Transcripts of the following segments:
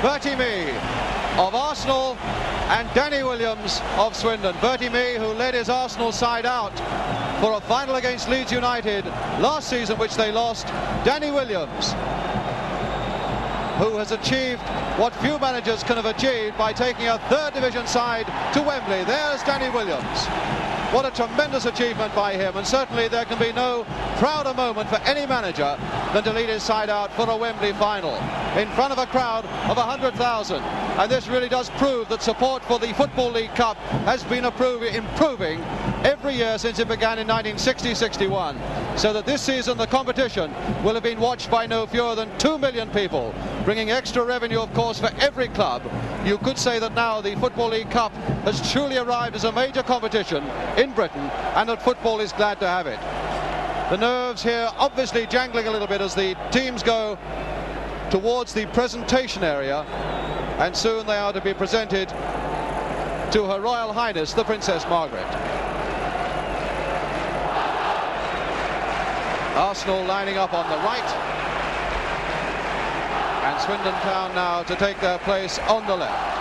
Bertie Mee of Arsenal and Danny Williams of Swindon. Bertie Mee, who led his Arsenal side out for a final against Leeds United last season, which they lost. Danny Williams, who has achieved what few managers can have achieved by taking a third division side to Wembley. There's Danny Williams. What a tremendous achievement by him, and certainly there can be no prouder moment for any manager than to lead his side out for a Wembley final in front of a crowd of 100,000. And this really does prove that support for the Football League Cup has been improving every year since it began in 1960-61, so that this season the competition will have been watched by no fewer than 2 million people, bringing extra revenue, of course, for every club. You could say that now the Football League Cup has truly arrived as a major competition in Britain, and that football is glad to have it. The nerves here obviously jangling a little bit as the teams go towards the presentation area, and soon they are to be presented to Her Royal Highness the Princess Margaret. Arsenal lining up on the right, and Swindon Town now to take their place on the left.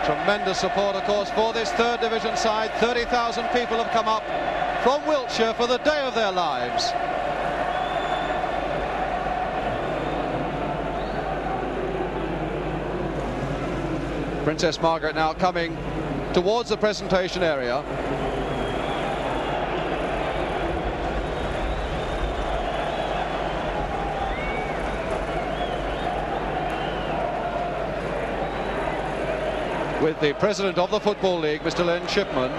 Tremendous support, of course, for this third division side. 30,000 people have come up from Wiltshire for the day of their lives. Princess Margaret now coming towards the presentation area. With the president of the Football League, Mr. Len Shipman.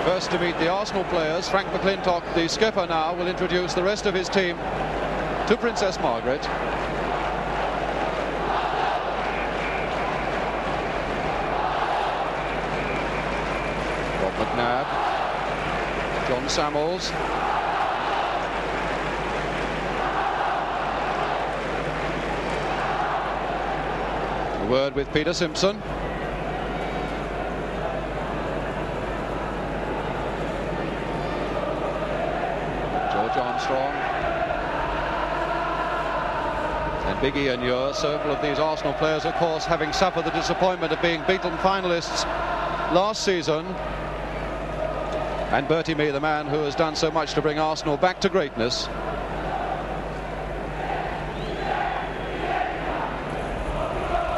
First to meet the Arsenal players, Frank McLintock, the skipper, now will introduce the rest of his team to Princess Margaret. Bob McNab, John Sammels, a word with Peter Simpson. Armstron and Big Ian Ure. Several of these Arsenal players, of course, having suffered the disappointment of being beaten finalists last season. And Bertie Mee, the man who has done so much to bring Arsenal back to greatness.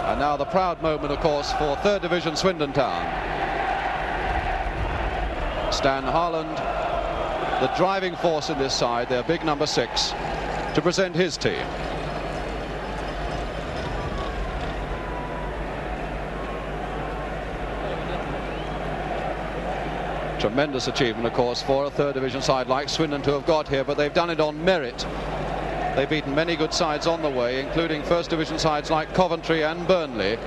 And now the proud moment, of course, for third division Swindon Town. Stan Harland, the driving force in this side, their big number 6, to present his team. Tremendous achievement, of course, for a third division side like Swindon to have got here, but they've done it on merit. They've beaten many good sides on the way, including first division sides like Coventry and Burnley.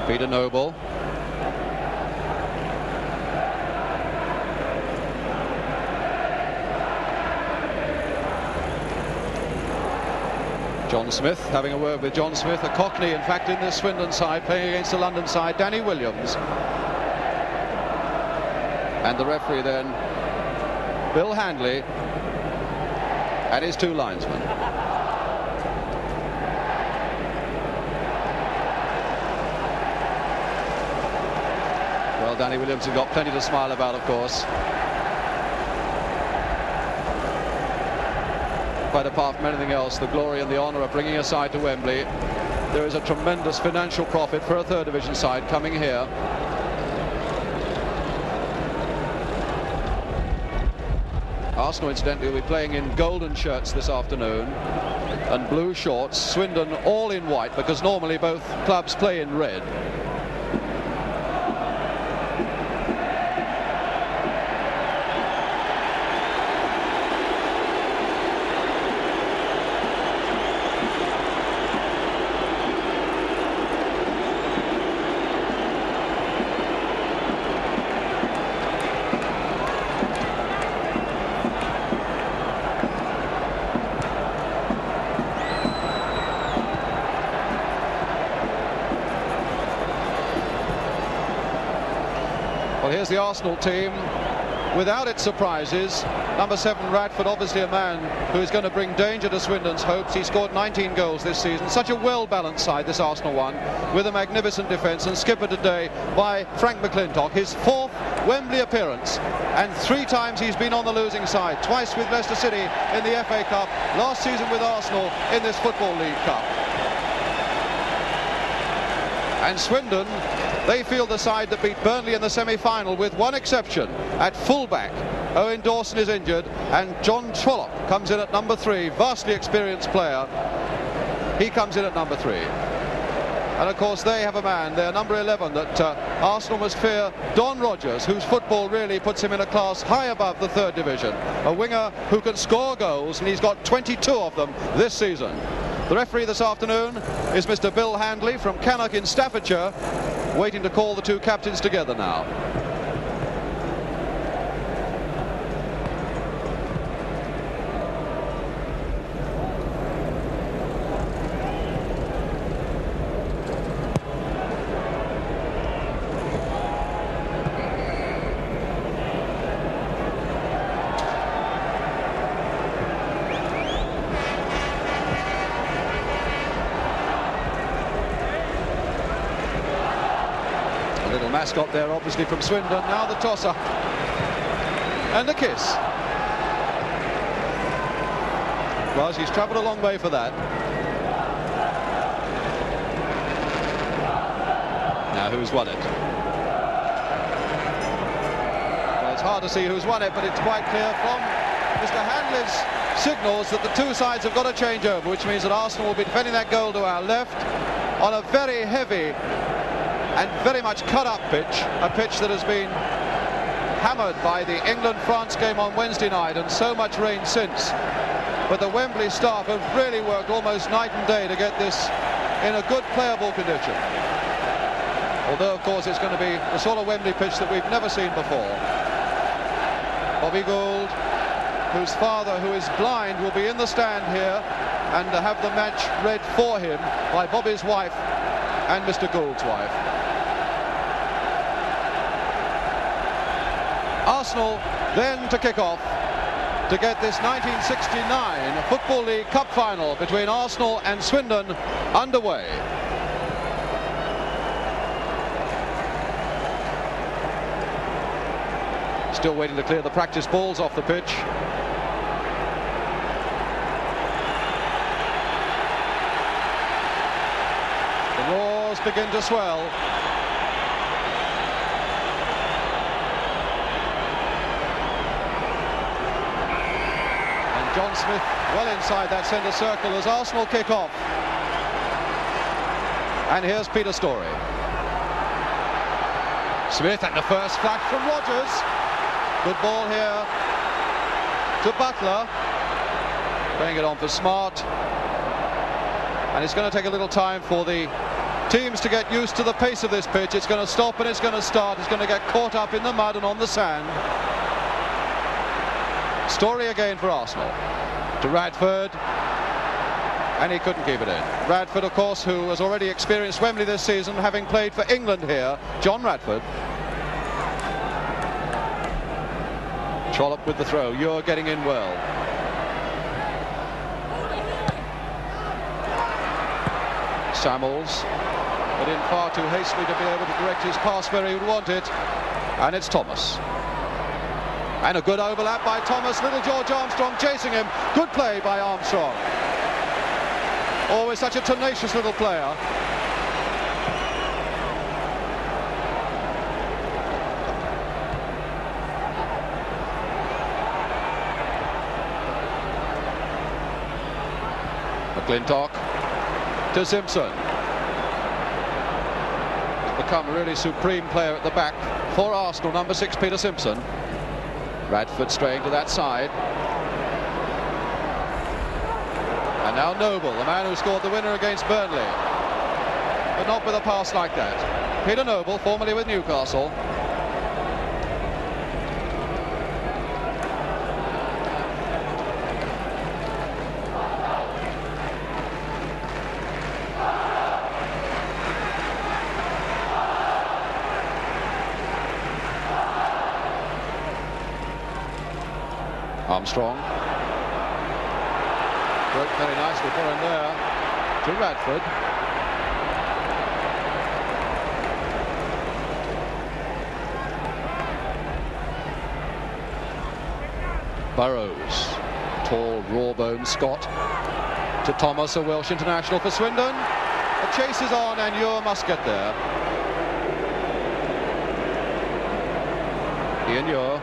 Peter Noble. John Smith, having a word with John Smith, a Cockney, in fact, in this Swindon side, playing against the London side, Danny Williams. And the referee then, Bill Handley, and his 2 linesmen. Danny Williams has got plenty to smile about, of course. But apart from anything else, the glory and the honour of bringing a side to Wembley. There is a tremendous financial profit for a third division side coming here. Arsenal, incidentally, will be playing in golden shirts this afternoon and blue shorts. Swindon all in white, because normally both clubs play in red. Well, here's the Arsenal team without its surprises. Number 7, Radford, obviously a man who is going to bring danger to Swindon's hopes. He scored 19 goals this season. Such a well-balanced side, this Arsenal one, with a magnificent defence, and skippered today by Frank McLintock. His 4th Wembley appearance, and 3 times he's been on the losing side. Twice with Leicester City in the FA Cup, last season with Arsenal in this Football League Cup. And Swindon, they feel the side that beat Burnley in the semi-final, with one exception. At full-back, Owen Dawson is injured, and John Trollope comes in at number 3, vastly experienced player. He comes in at number 3. And of course they have a man, their number 11, that Arsenal must fear, Don Rogers, whose football really puts him in a class high above the third division. A winger who can score goals, and he's got 22 of them this season. The referee this afternoon is Mr. Bill Handley from Cannock in Staffordshire, waiting to call the two captains together now. Mascot there, obviously from Swindon. Now the toss-up and a kiss. Well, she's travelled a long way for that. Now who's won it? Well, it's hard to see who's won it, but it's quite clear from Mr. Handley's signals that the two sides have got to change over, which means that Arsenal will be defending that goal to our left on a very heavy and very much cut-up pitch, a pitch that has been hammered by the England-France game on Wednesday night, and so much rain since. But the Wembley staff have really worked almost night and day to get this in a good playable condition. Although, of course, it's going to be the sort of Wembley pitch that we've never seen before. Bobby Gould, whose father, who is blind, will be in the stand here and have the match read for him by Bobby's wife and Mr. Gould's wife. Arsenal then to kick off to get this 1969 Football League Cup final between Arsenal and Swindon underway. Still waiting to clear the practice balls off the pitch. The roars begin to swell. John Smith well inside that centre circle as Arsenal kick off. And here's Peter Storey. Smith at the first flash from Rogers. Good ball here to Butler. Playing it on for Smart. And it's going to take a little time for the teams to get used to the pace of this pitch. It's going to stop and it's going to start. It's going to get caught up in the mud and on the sand. Storey again for Arsenal, to Radford, and he couldn't keep it in. Radford, of course, who has already experienced Wembley this season, having played for England here. John Radford. Trollope with the throw. You're getting in well. Sammels, but in far too hastily to be able to direct his pass where he would want it. And it's Thomas. And a good overlap by Thomas. Little George Armstrong chasing him. Good play by Armstrong. Always such a tenacious little player. McLintock to Simpson. Become a really supreme player at the back for Arsenal, number 6 Peter Simpson. Radford straying to that side. And now Noble, the man who scored the winner against Burnley, but not with a pass like that. Peter Noble, formerly with Newcastle. Armstrong. Worked very nicely for him there to Radford. Burrows, tall, raw-boned Scot, to Thomas, a Welsh international for Swindon. The chase is on and Ure must get there. Ian Ure.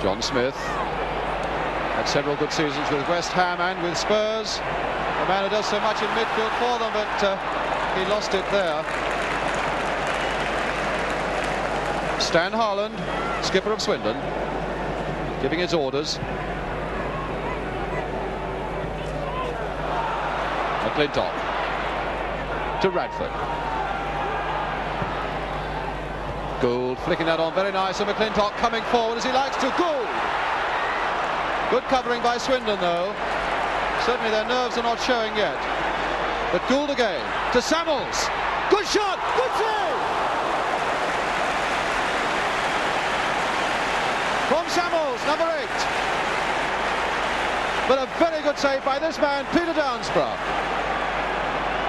John Smith had several good seasons with West Ham and with Spurs. A man who does so much in midfield for them, but he lost it there. Stan Harland, skipper of Swindon, giving his orders. McLintock to Radford. Gould flicking that on very nice, and McLintock coming forward as he likes to. Gould! Good covering by Swindon though. Certainly their nerves are not showing yet. But Gould again to Sammels. Good shot! Good save! From Sammels, number 8. But a very good save by this man, Peter Downsborough.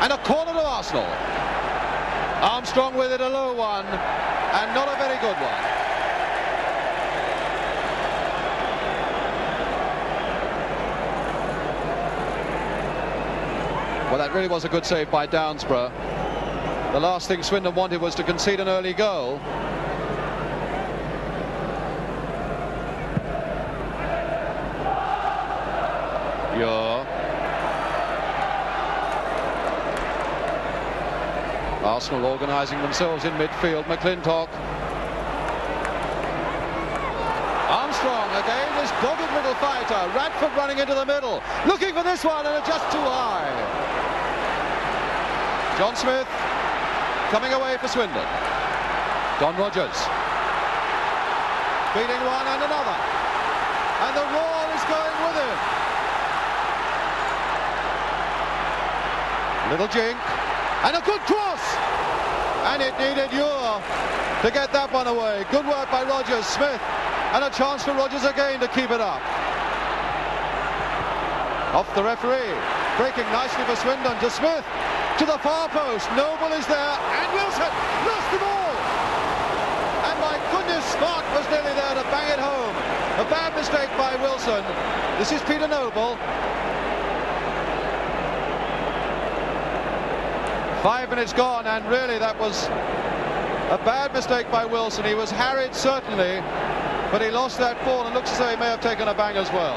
And a corner to Arsenal. Armstrong with it, a low one, and not a very good one. Well, that really was a good save by Downsborough. The last thing Swindon wanted was to concede an early goal. Ure. Arsenal organising themselves in midfield. McLintock. Armstrong again, this dogged little fighter. Radford running into the middle, looking for this one, and it's just too high. John Smith coming away for Swindon. Don Rogers beating one and another, and the roar is going with him. Little jink, and a good cross, and it needed Ure to get that one away. Good work by Rogers. Smith, and a chance for Rogers again to keep it up. Off the referee, breaking nicely for Swindon to Smith, to the far post. Noble is there, and Wilson lost the ball. And my goodness, Smart was nearly there to bang it home. A bad mistake by Wilson. This is Peter Noble. 5 minutes gone, and really that was a bad mistake by Wilson. He was harried certainly, but he lost that ball, and looks as though he may have taken a bang as well.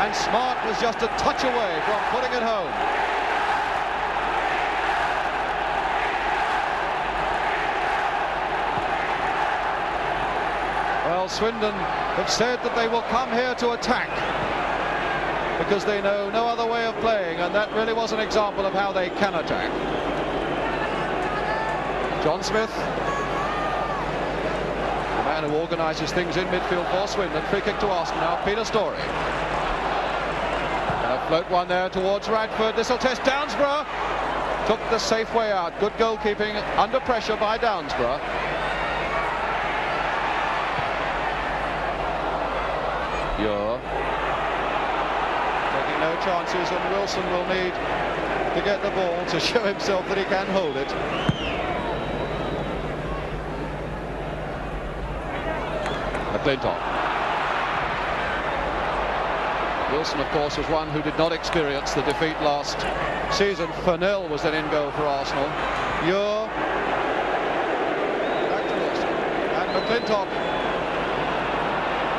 And Smart was just a touch away from putting it home. Well, Swindon have said that they will come here to attack because they know no other way of playing, and that really was an example of how they can attack. John Smith, the man who organises things in midfield for Swindon. Free kick to Arsenal now, Peter Storey. And a float one there towards Radford. This will test Downsborough. Took the safe way out. Good goalkeeping under pressure by Downsborough. You're taking no chances, and Wilson will need to get the ball to show himself that he can hold it. McLintock. Wilson, of course, was one who did not experience the defeat last season. Furnell was then in goal for Arsenal. You're back to Wilson. And McLintock,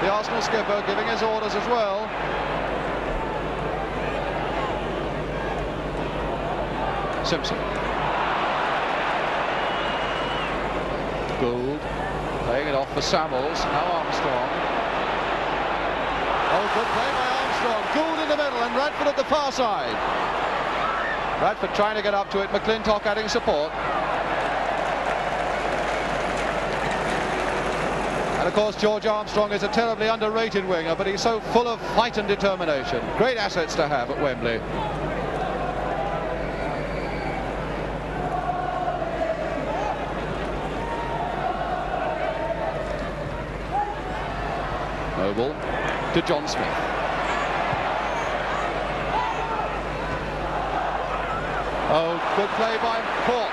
the Arsenal skipper, giving his orders as well. Simpson. Gould playing it off for Sammels. Now Armstrong. Oh, good play by Armstrong. Gould in the middle and Radford at the far side. Radford trying to get up to it. McLintock adding support. And of course George Armstrong is a terribly underrated winger, but he's so full of fight and determination. Great assets to have at Wembley. Noble to John Smith. Oh, good play by Port.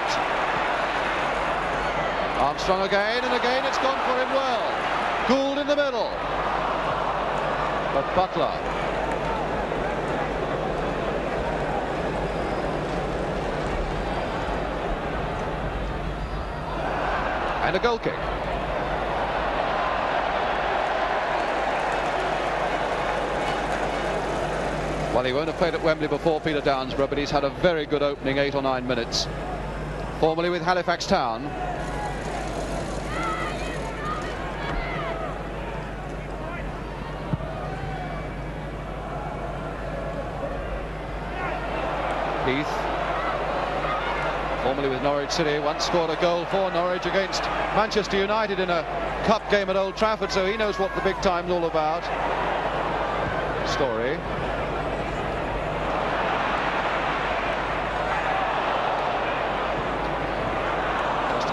Armstrong again, and again it's gone for him well. Gould in the middle. But Butler. And a goal kick. Well, he won't have played at Wembley before, Peter Downsborough, but he's had a very good opening 8 or 9 minutes. Formerly with Halifax Town. Heath, formerly with Norwich City, once scored a goal for Norwich against Manchester United in a cup game at Old Trafford, so he knows what the big time's all about. Storey.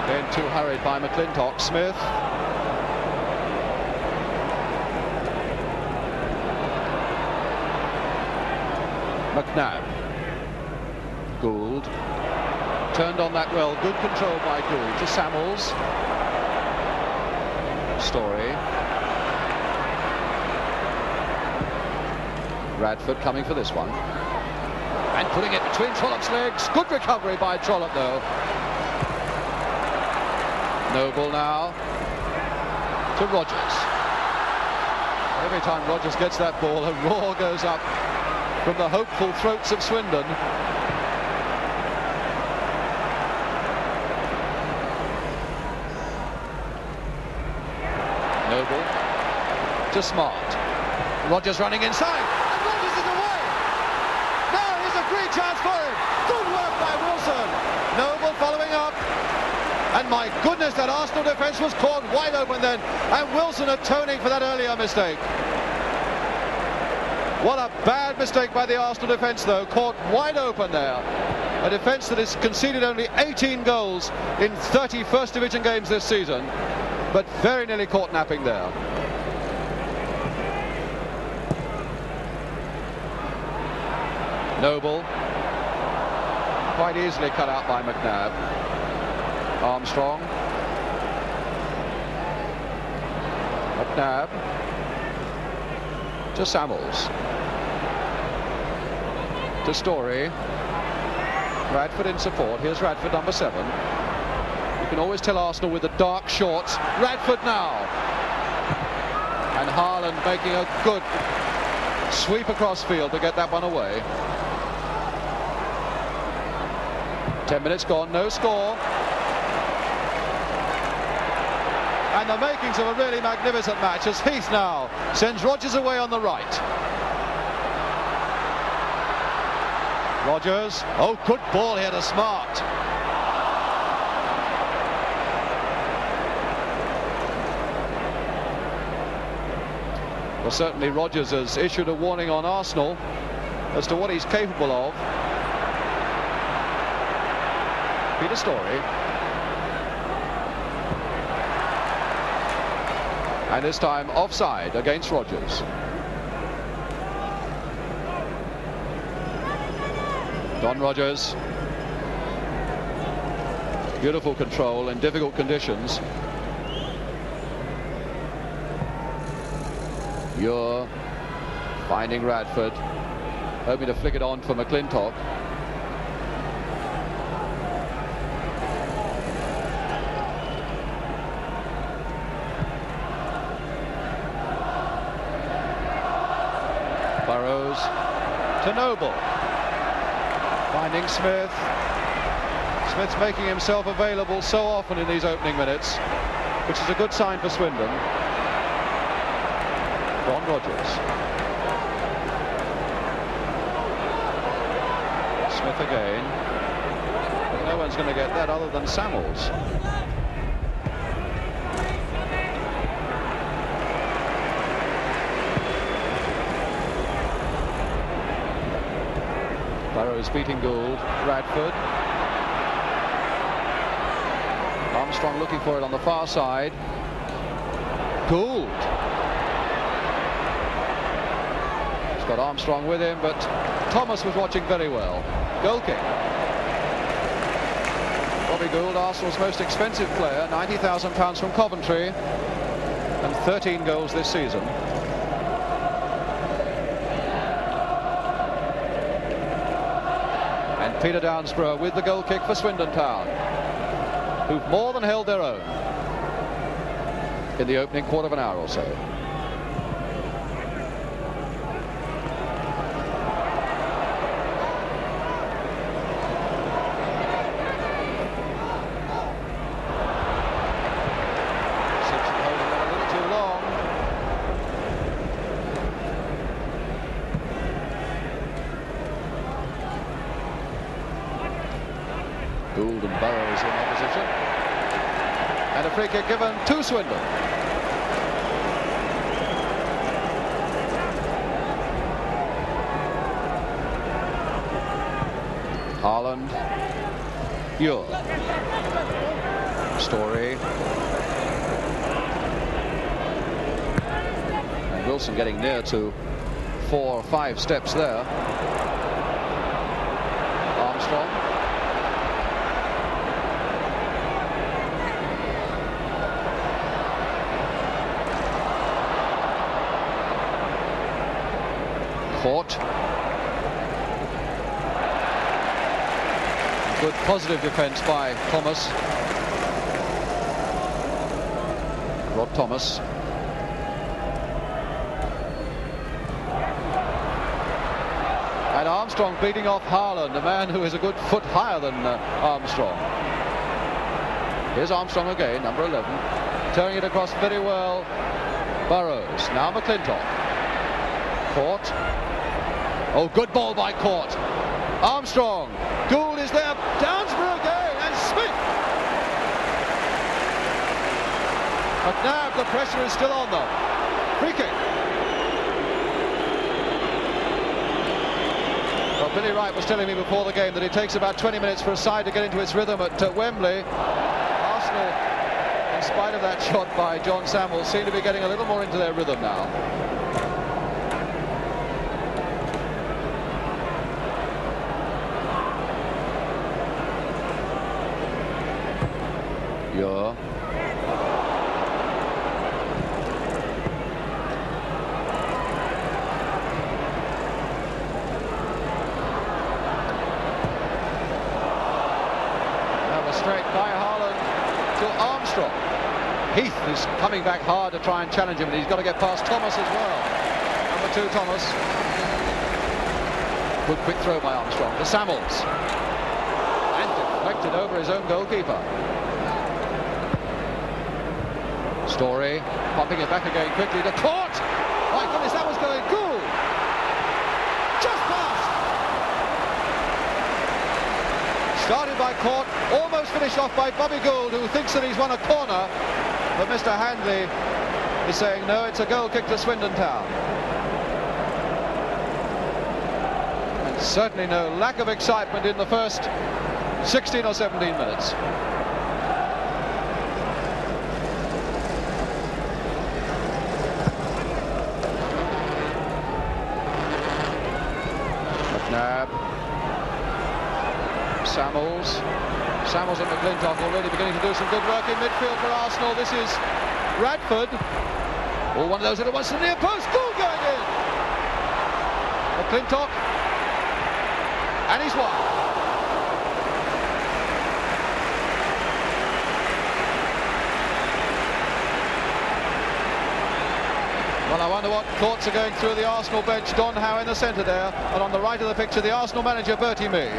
Again, too hurried by McLintock. Smith. McNab. Gould. Turned on that well. Good control by Gould to Sammels. Storey. Radford coming for this one. And putting it between Trollope's legs. Good recovery by Trollope, though. Noble now to Rogers. Every time Rogers gets that ball, a roar goes up from the hopeful throats of Swindon. Noble to Smart. Rogers running inside, and Rogers is away. Now here's a great chance for him. Good work by Wilson. Noble following up. And my goodness, that Arsenal defence was caught wide open then, and Wilson atoning for that earlier mistake. What a bad mistake by the Arsenal defence, though, caught wide open there. A defence that has conceded only 18 goals in 30 First Division games this season, but very nearly caught napping there. Noble, quite easily cut out by McNab. Armstrong. McNab to Sammels. To Storey. Radford in support. Here's Radford, number 7. You can always tell Arsenal with the dark shorts. Radford now. And Harland making a good sweep across field to get that one away. 10 minutes gone, no score. And the makings of a really magnificent match as Heath now sends Rogers away on the right. Rogers, oh, good ball here to Smart. Well, certainly Rogers has issued a warning on Arsenal as to what he's capable of. Peter Storey. And this time offside against Rogers. Don Rogers. Beautiful control in difficult conditions. You're finding Radford, hoping to flick it on for McLintock. Burrows to Noble, finding Smith. Smith's making himself available so often in these opening minutes, which is a good sign for Swindon. Don Rogers. Smith again. But no one's going to get that other than Sammels. Burrows beating Gould. Radford. Armstrong looking for it on the far side. Gould. He's got Armstrong with him, but Thomas was watching very well. Goal kick. Bobby Gould, Arsenal's most expensive player, £90,000 from Coventry, and 13 goals this season. And Peter Downsborough with the goal kick for Swindon Town, who've more than held their own in the opening quarter of an hour or so. Simpson holding on a little too long. Gould and Burrows in opposition. And a free kick given to Swindon. Harland. Ure. Storey. And Wilson getting near to 4 or 5 steps there. Armstrong. Caught. Good positive defence by Thomas. Rod Thomas. And Armstrong beating off Harland, a man who is a good foot higher than Armstrong. Here's Armstrong again, number 11. Turning it across very well. Burrows. Now McLintock. Caught. Oh, good ball by Court. Armstrong. Gould is there. Downsborough again. And Smith. McNab, the pressure is still on them. Free kick. Well, Billy Wright was telling me before the game that it takes about 20 minutes for a side to get into its rhythm at Wembley. Arsenal, in spite of that shot by John Sammels, seem to be getting a little more into their rhythm now. Ure. Now straight by Harland to Armstrong. Heath is coming back hard to try and challenge him, and he's got to get past Thomas as well. Number 2, Thomas. Good quick throw by Armstrong to Sammels. And deflected over his own goalkeeper. Storey pumping it back again quickly to Court. My goodness, that was going cool. Just past. Started by Court, almost finished off by Bobby Gould, who thinks that he's won a corner. But Mr. Handley is saying no, it's a goal kick to Swindon Town. And certainly no lack of excitement in the first 16 or 17 minutes. McNab. Sammels and McLintock already beginning to do some good work in midfield for Arsenal. This is Radford. Oh, one of those little ones to the near post. Gould going in. McLintock. And he's won. Well, I wonder what thoughts are going through the Arsenal bench. Don Howe in the centre there, and on the right of the picture, the Arsenal manager, Bertie Mee.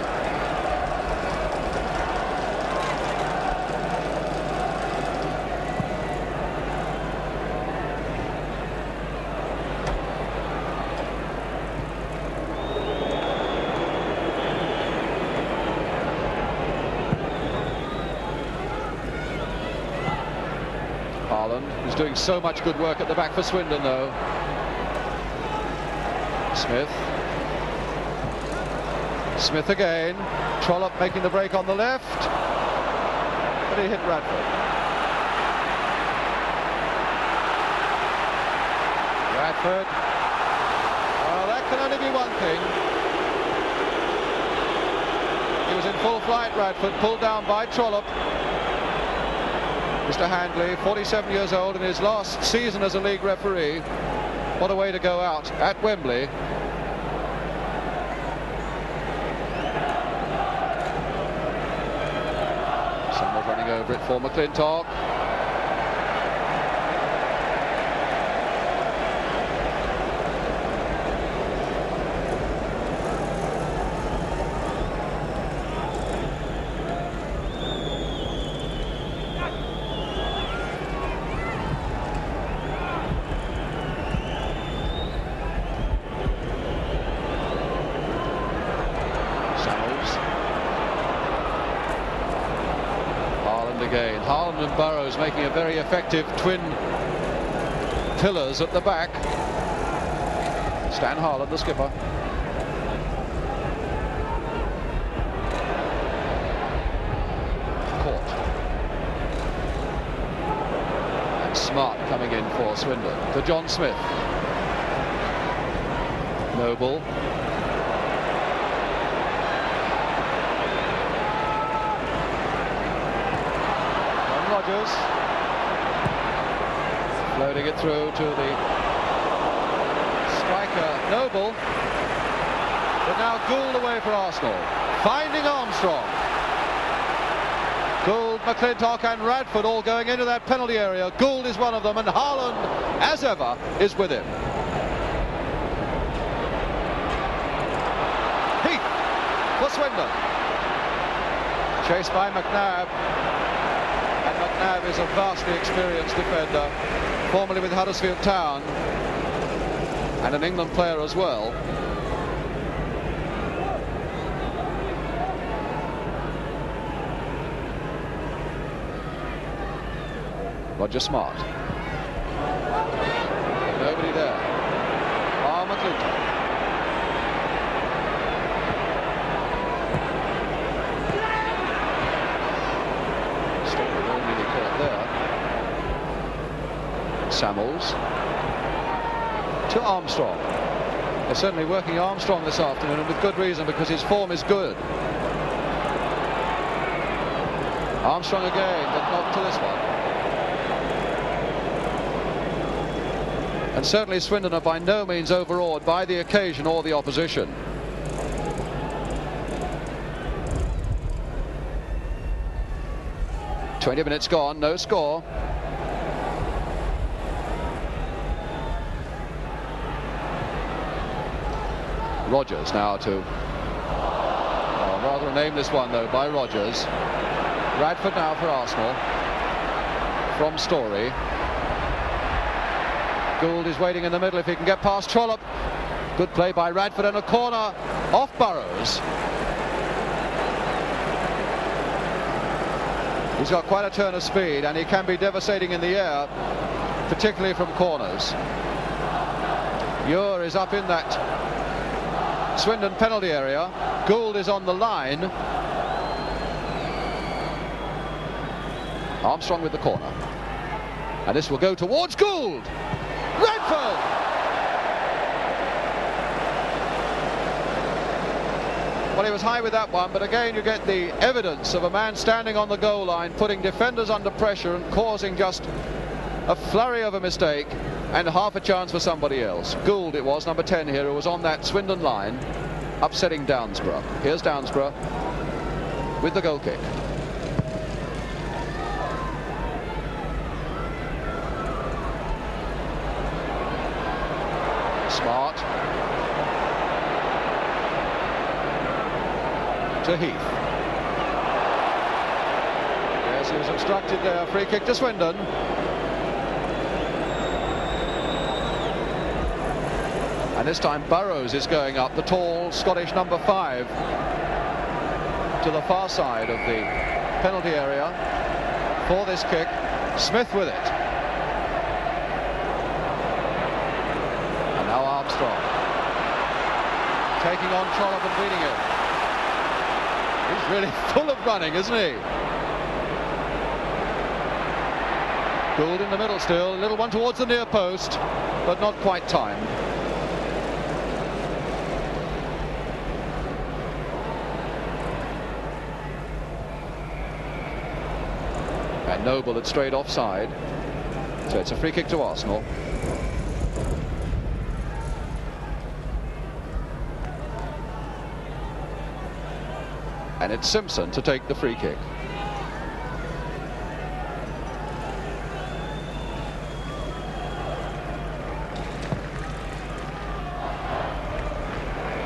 Harland, who's doing so much good work at the back for Swindon, though. Smith again. Trollope making the break on the left, but he hit Radford. Well, that can only be one thing. He was in full flight, Radford, pulled down by Trollope. Mr. Handley, 47 years old, in his last season as a league referee. What a way to go out at Wembley. Someone running over it for McLintock. Again, Harland and Burrows making a very effective twin pillars at the back. Stan Harland, the skipper. Caught. And Smart coming in for Swindon. To John Smith. Noble. Floating it through to the striker Noble, but now Gould away for Arsenal, finding Armstron. Gould, McLintock and Radford all going into that penalty area. Gould is one of them, and Harland, as ever, is with him. Heath for Swindon, chased by McNab. McNab is a vastly experienced defender, formerly with Huddersfield Town, and an England player as well. Roger Smart. Nobody there. McLintock. Sammels to Armstrong. They're certainly working Armstrong this afternoon, and with good reason, because his form is good. Armstrong again, but not to this one. And certainly Swindon are by no means overawed by the occasion or the opposition. "20 minutes gone, no score." Rogers now to, rather a nameless one though by Rogers. Radford now for Arsenal from Storey. Gould is waiting in the middle if he can get past Trollope. Good play by Radford, and a corner off Burrows. He's got quite a turn of speed, and he can be devastating in the air, particularly from corners. Ure is up in that Swindon penalty area. Gould is on the line. Armstrong with the corner, and this will go towards Gould. Radford! Well, he was high with that one, but again you get the evidence of a man standing on the goal line, putting defenders under pressure and causing just a flurry of a mistake and half a chance for somebody else. Gould it was, number 10 here, who was on that Swindon line, upsetting Downsborough. Here's Downsborough with the goal kick. Smart to Heath. Yes, he was obstructed there. Free kick to Swindon. And this time Burrows is going up, the tall Scottish number 5, to the far side of the penalty area for this kick. Smith with it. And now Armstron taking on Trollope and beating him. He's really full of running, isn't he? Gould in the middle still, a little one towards the near post, but not quite timed. And Noble had strayed offside, so it's a free kick to Arsenal. And it's Simpson to take the free kick.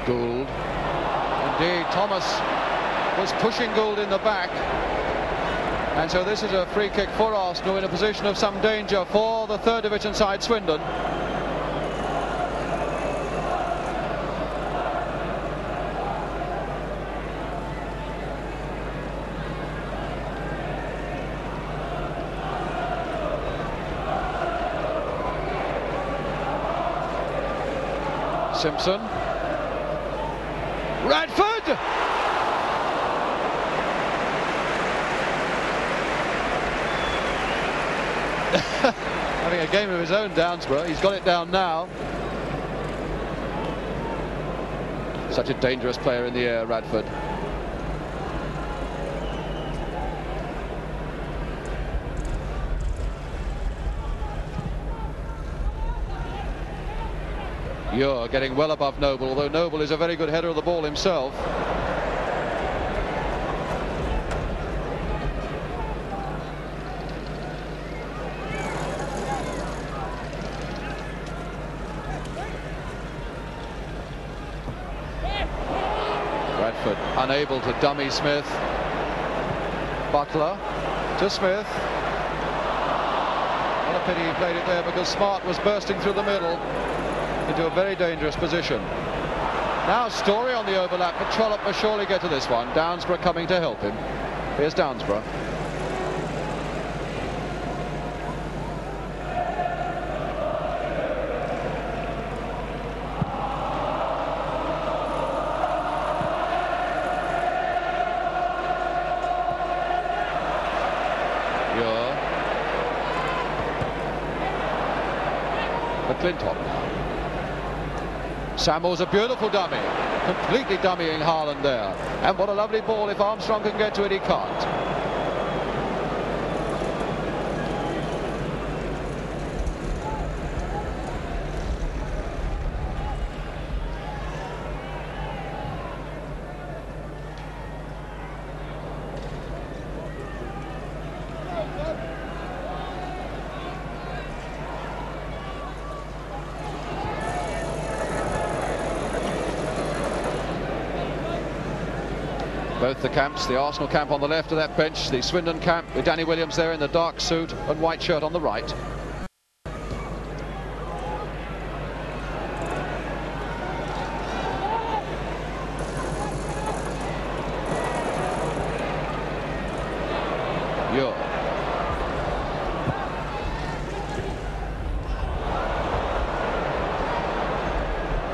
Gould. Indeed, Thomas was pushing Gould in the back. And so this is a free kick for Arsenal in a position of some danger for the third division side, Swindon. Simpson. Radford! Having a game of his own, Downsborough. He's got it down now. Such a dangerous player in the air, Radford. You're getting well above Noble, although Noble is a very good header of the ball himself. Radford unable to dummy Smith. Butler to Smith. What a pity he played it there, because Smart was bursting through the middle into a very dangerous position. Now Storey on the overlap, but Trollope must surely get to this one. Downsborough coming to help him. Here's Downsborough. McLintock. Sammels, a beautiful dummy, completely dummying Harland there. And what a lovely ball. If Armstrong can get to it, he can't. Both the camps, the Arsenal camp on the left of that bench, the Swindon camp with Danny Williams there in the dark suit and white shirt on the right.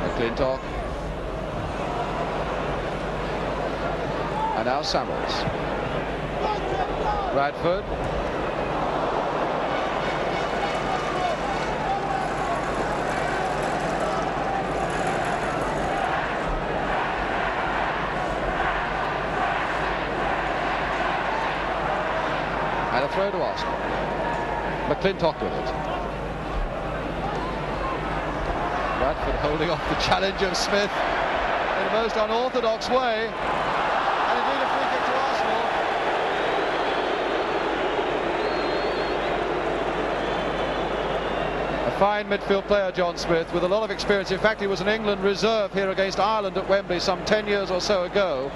McLintock. And now Sammels. Radford. a throw to Arsenal. McLintock with it. Radford holding off the challenge of Smith in a most unorthodox way. And indeed a free kick to Arsenal. A fine midfield player, John Smith, with a lot of experience. In fact, he was an England reserve here against Ireland at Wembley some 10 years or so ago.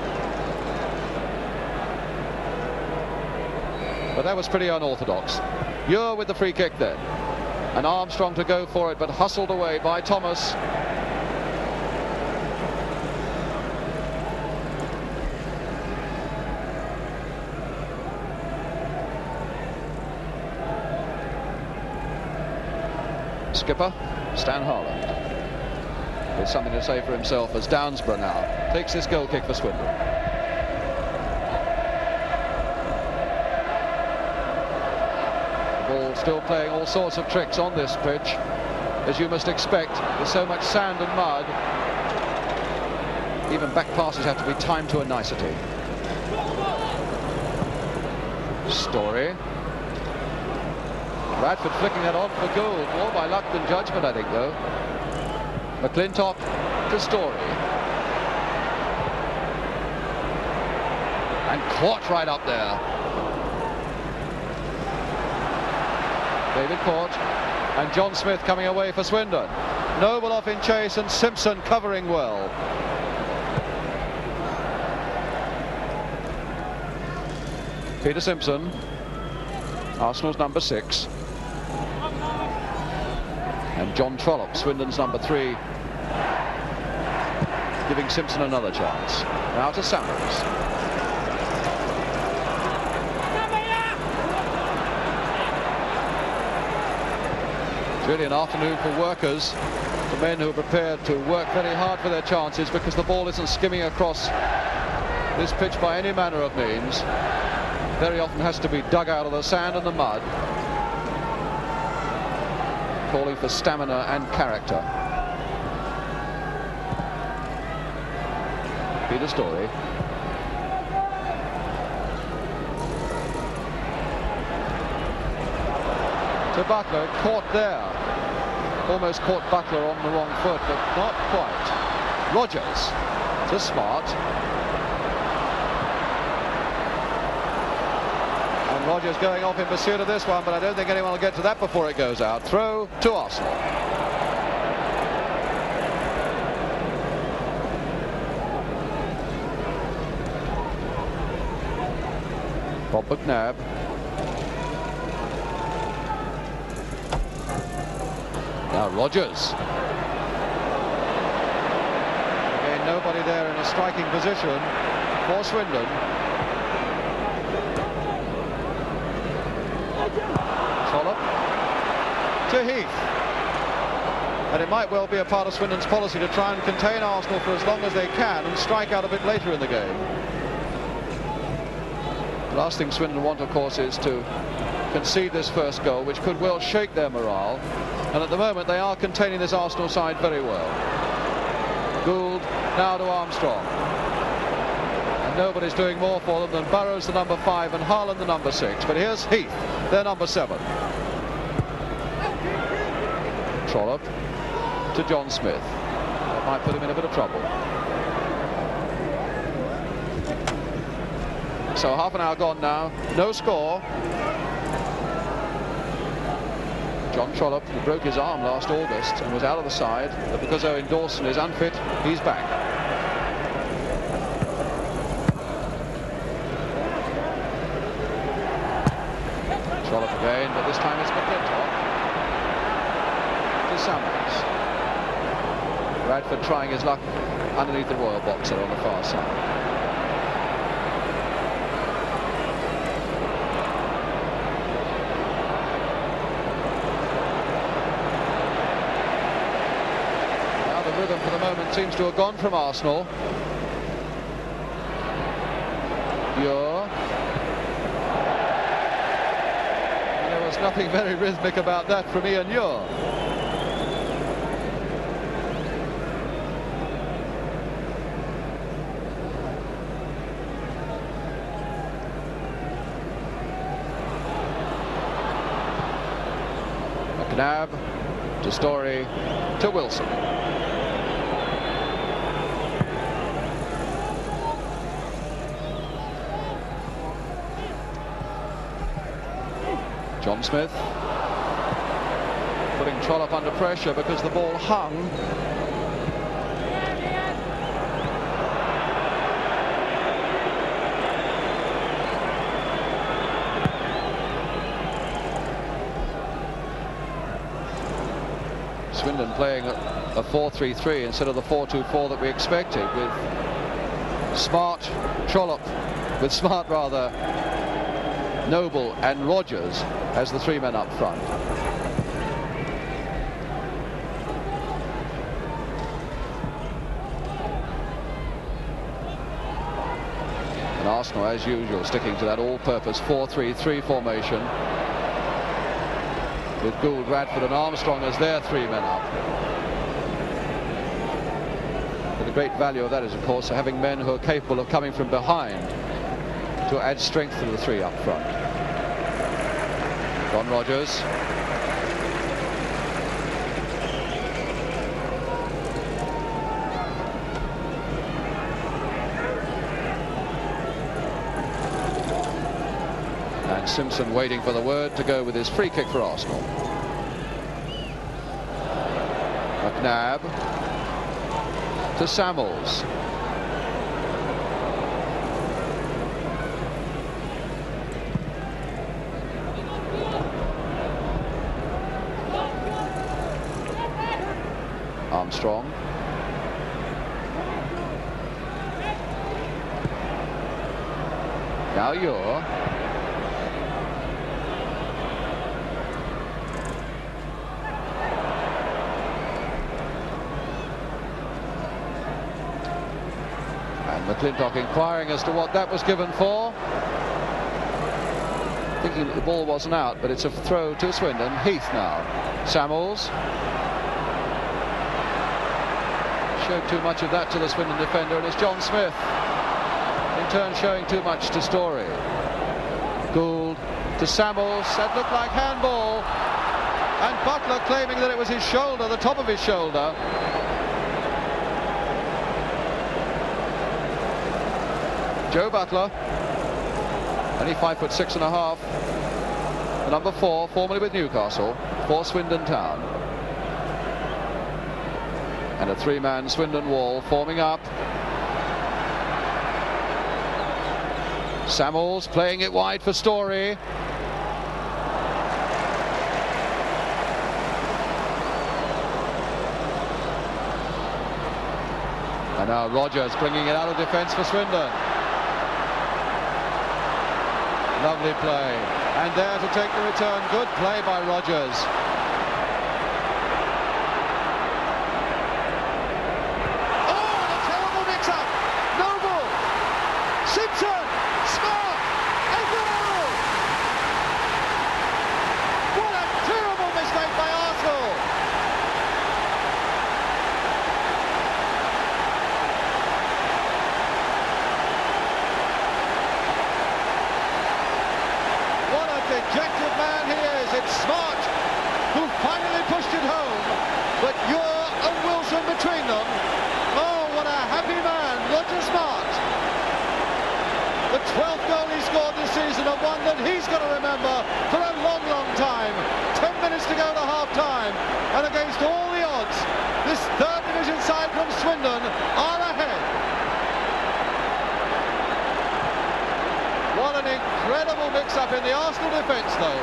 But that was pretty unorthodox. You're with the free kick then. And Armstrong to go for it, but hustled away by Thomas. Skipper, Stan Harland, with something to say for himself as Downsborough now takes this goal kick for Swindon. Still playing all sorts of tricks on this pitch, as you must expect, with so much sand and mud. Even back passes have to be timed to a nicety. Storey. Radford flicking that on for Gould. More by luck than judgment, I think, though. McLintock to Storey. And caught right up there. David Court and John Smith coming away for Swindon. Noble off in chase and Simpson covering well. Peter Simpson, Arsenal's number 6. And John Trollope, Swindon's number 3, giving Simpson another chance. Now to Sammels. Really an afternoon for workers, for men who are prepared to work very hard for their chances, because the ball isn't skimming across this pitch by any manner of means. Very often has to be dug out of the sand and the mud. Calling for stamina and character. Peter Storey. To Butler, caught there. Almost caught Butler on the wrong foot, but not quite. Rogers to Smart. And Rogers going off in pursuit of this one, but I don't think anyone will get to that before it goes out. Throw to Arsenal. Bob McNab. Now Rogers. Again, nobody there in a striking position for Swindon. Trollope to Heath. And it might well be a part of Swindon's policy to try and contain Arsenal for as long as they can and strike out a bit later in the game. The last thing Swindon want, of course, is to concede this first goal, which could well shake their morale. And at the moment they are containing this Arsenal side very well. Gould now to Armstrong. And nobody's doing more for them than Burrows, the number 5, and Harland, the number 6. But here's Heath, their number 7. Trollope to John Smith. That might put him in a bit of trouble. So half an hour gone now. No score. John Trollope, who broke his arm last August and was out of the side, but because Owen Dawson is unfit, he's back. Trollope again, but this time it's McLintock to Sammels. Radford trying his luck underneath the Royal boxer on the far side. Rhythm for the moment seems to have gone from Arsenal. And there was nothing very rhythmic about that from Ian Ure. McNab to Storey to Wilson. John Smith putting Trollope under pressure because the ball hung. Swindon playing a 4-3-3 instead of the 4-2-4 that we expected, with Noble and Rogers as the three men up front. And Arsenal, as usual, sticking to that all-purpose 4-3-3 formation, with Gould, Radford and Armstrong as their three men up. But the great value of that is, of course, having men who are capable of coming from behind to add strength to the three up front. Ron Rogers. And Simpson waiting for the word to go with his free kick for Arsenal. McNab to Sammels. Armstrong. Now you're. And McLintock inquiring as to what that was given for. Thinking that the ball wasn't out, but it's a throw to Swindon. Heath now. Sammels. Showed too much of that to the Swindon defender, and it's John Smith in turn showing too much to Storey. Gould to Sammels. That looked like handball, and Butler claiming that it was his shoulder, the top of his shoulder. Joe Butler, only 5'6½", the number 4, formerly with Newcastle, for Swindon Town. And a three-man Swindon wall forming up. Sammels playing it wide for Storey. And now Rogers bringing it out of defence for Swindon. Lovely play. And there to take the return. Good play by Rogers. Simpson, smart, and goal! What a terrible mistake by Arsenal! What a dejected man he is. It's Smart who finally pushed it home, but Ure and Wilson between them. Oh, what a happy man, Roger Smart. The 12th goal he scored this season, and one that he's going to remember for a long, long time. 10 minutes to go to half-time, and against all the odds, this third division side from Swindon are ahead. What an incredible mix-up in the Arsenal defence, though.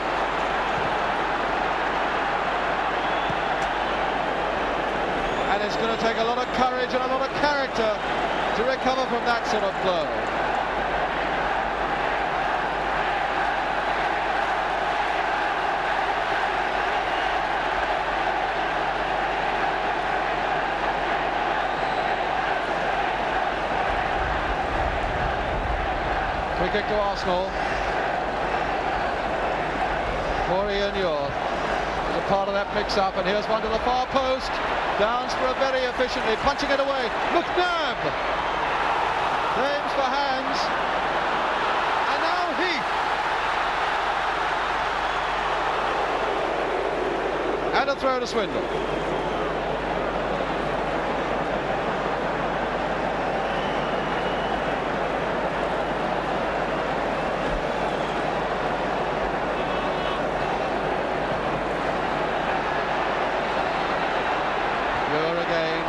And it's going to take a lot of courage and a lot of character to recover from that sort of blow. Free kick to Arsenal. Corey and Ure is a part of that mix-up, and here's one to the far post. Downsborough very efficiently punching it away. McNab claims for hands, and now Heath. a throw to Swindon.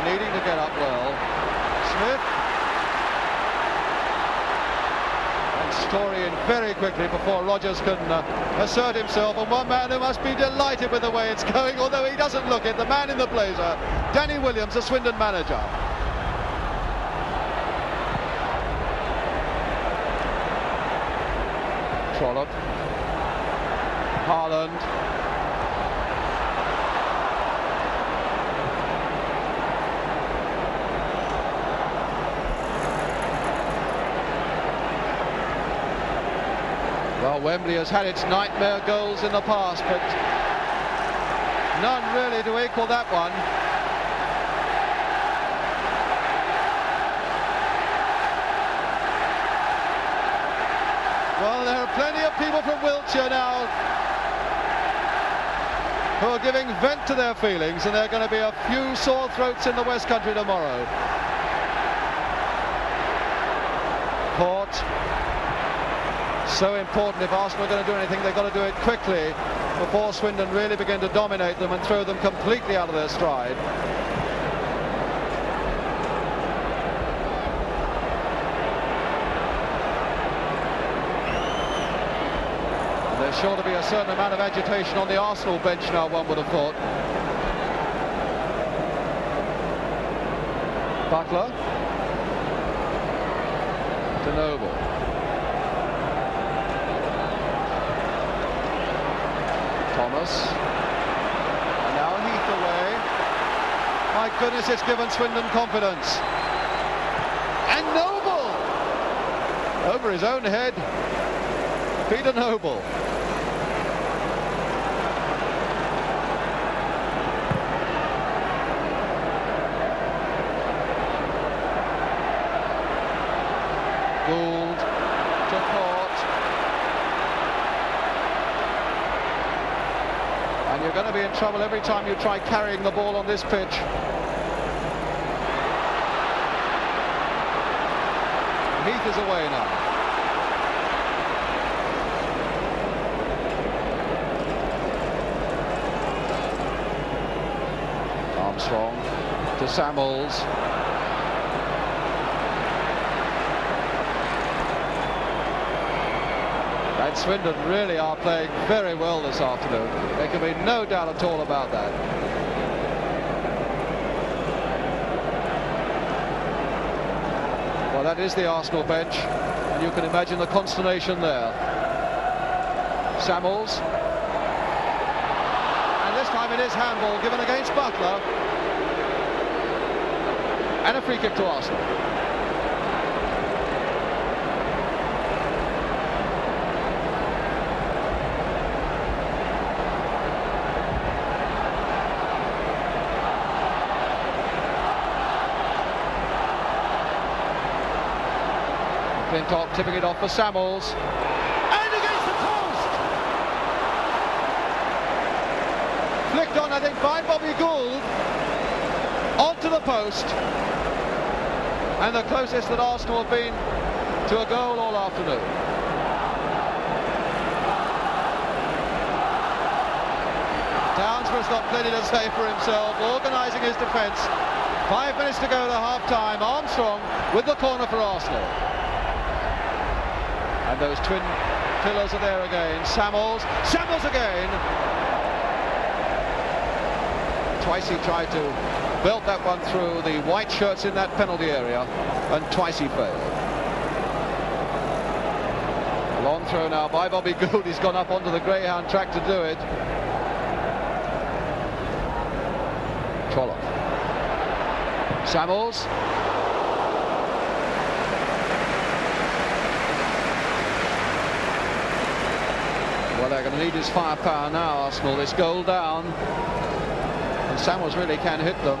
Needing to get up well. Smith. And Storey in very quickly before Rogers can assert himself. And one man who must be delighted with the way it's going, although he doesn't look it, the man in the blazer, Danny Williams, the Swindon manager. Trollope. Harland. Well, Wembley has had its nightmare goals in the past, but none really to equal that one. Well, there are plenty of people from Wiltshire now who are giving vent to their feelings, and there are going to be a few sore throats in the West Country tomorrow. Caught. So important. If Arsenal are going to do anything, they've got to do it quickly before Swindon really begin to dominate them and throw them completely out of their stride. And there's sure to be a certain amount of agitation on the Arsenal bench now, one would have thought. Butler to Noble. Thomas, and now Heath away. My goodness, it's given Swindon confidence. And Noble over his own head. Peter Noble. Gould to Court. And you're going to be in trouble every time you try carrying the ball on this pitch. Heath is away now. Armstrong to Sammels. And Swindon really are playing very well this afternoon. There can be no doubt at all about that. Well, that is the Arsenal bench, and you can imagine the consternation there. Sammels. And this time it is handball given against Butler. And a free kick to Arsenal. McLintock tipping it off for Sammels. And against the post! Flicked on, I think, by Bobby Gould. Onto the post. And the closest that Arsenal have been to a goal all afternoon. Downsborough's got plenty to say for himself, organising his defence. 5 minutes to go to half-time. Armstrong with the corner for Arsenal. And those twin pillars are there again. Sammels again. Twice he tried to belt that one through the white shirts in that penalty area, and twice he failed. A long throw now by Bobby Gould. He's gone up onto the greyhound track to do it. Trollope. Sammels. Well, they're going to need his firepower now, Arsenal. This goal down. And Sammels really can hit them.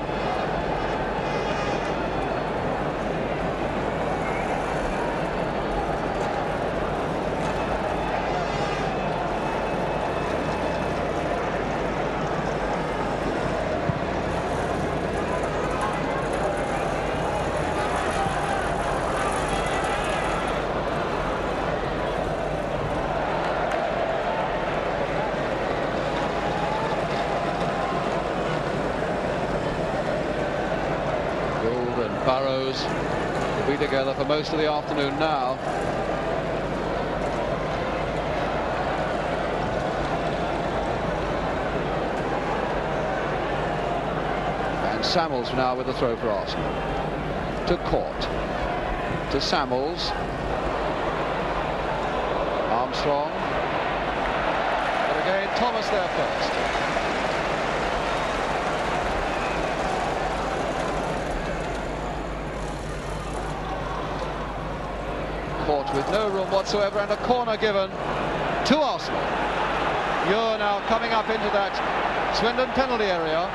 Burrows will be together for most of the afternoon now. And Sammels now with the throw for Arsenal. To Court. To Sammels. Armstrong. But again, Thomas there first. Court with no room whatsoever, and a corner given to Arsenal. You're now coming up into that Swindon penalty area.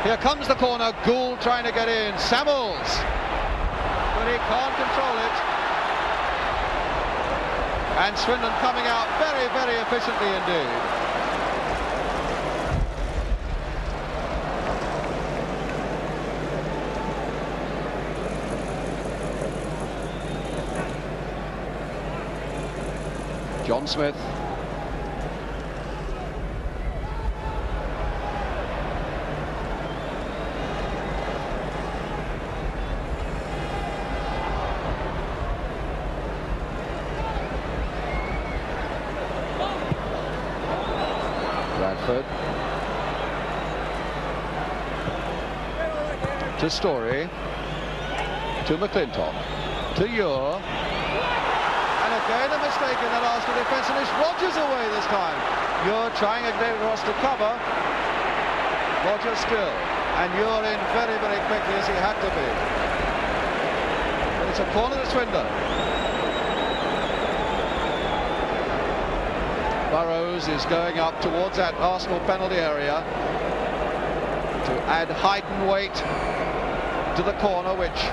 Here comes the corner. Gould trying to get in. Sammels, but he can't control it. And Swindon coming out very, very efficiently indeed. John Smith. Radford. To Storey. To McLintock. To Ure. Again a mistake in that Arsenal defence, and it's Rodgers away this time. You're trying again across to cover. Rodgers still, and you're in very, very quickly as he had to be. But it's a corner to Swindon. Burrows is going up towards that Arsenal penalty area to add height and weight to the corner, which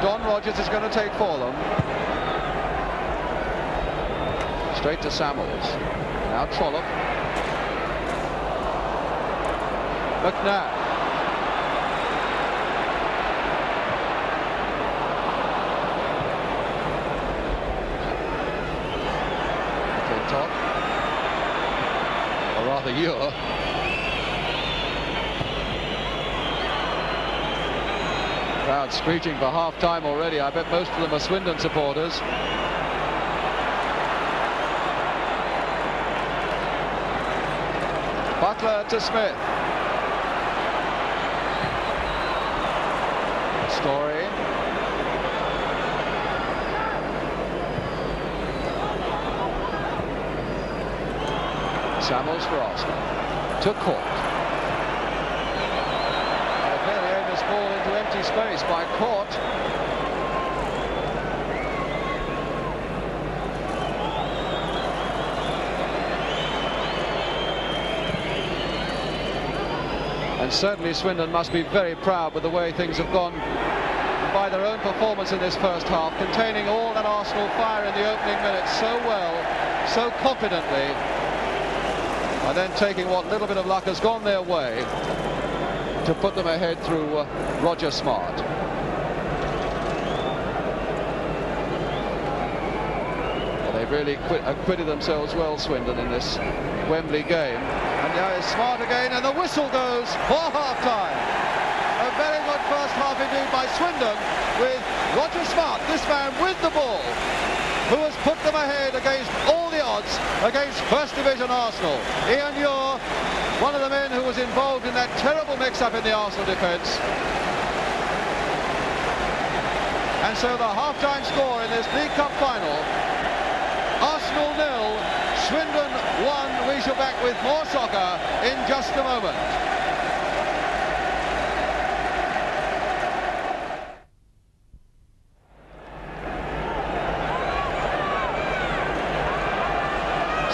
Don Rodgers is going to take for them. Straight to Sammels. Now Trollope. McNab. McLintock. Or rather Ure. Crowd screeching for half-time already. I bet most of them are Swindon supporters. Butler to Smith. Storey. Sammels for Arsenal. To Court. A fairly aimless ball into empty space by Court. And certainly Swindon must be very proud with the way things have gone by their own performance in this first half, containing all that Arsenal fire in the opening minutes so well, so confidently, and then taking what little bit of luck has gone their way to put them ahead through Roger Smart. Well, they've really acquitted themselves well, Swindon, in this Wembley game. And now it's Smart again, and the whistle goes for half-time. A very good first half indeed by Swindon, with Roger Smart, this man with the ball, who has put them ahead against all the odds against First Division Arsenal. Ian Ure, one of the men who was involved in that terrible mix-up in the Arsenal defence. And so the half-time score in this League Cup final, Arsenal 0, Swindon 1. We shall back with more soccer in just a moment.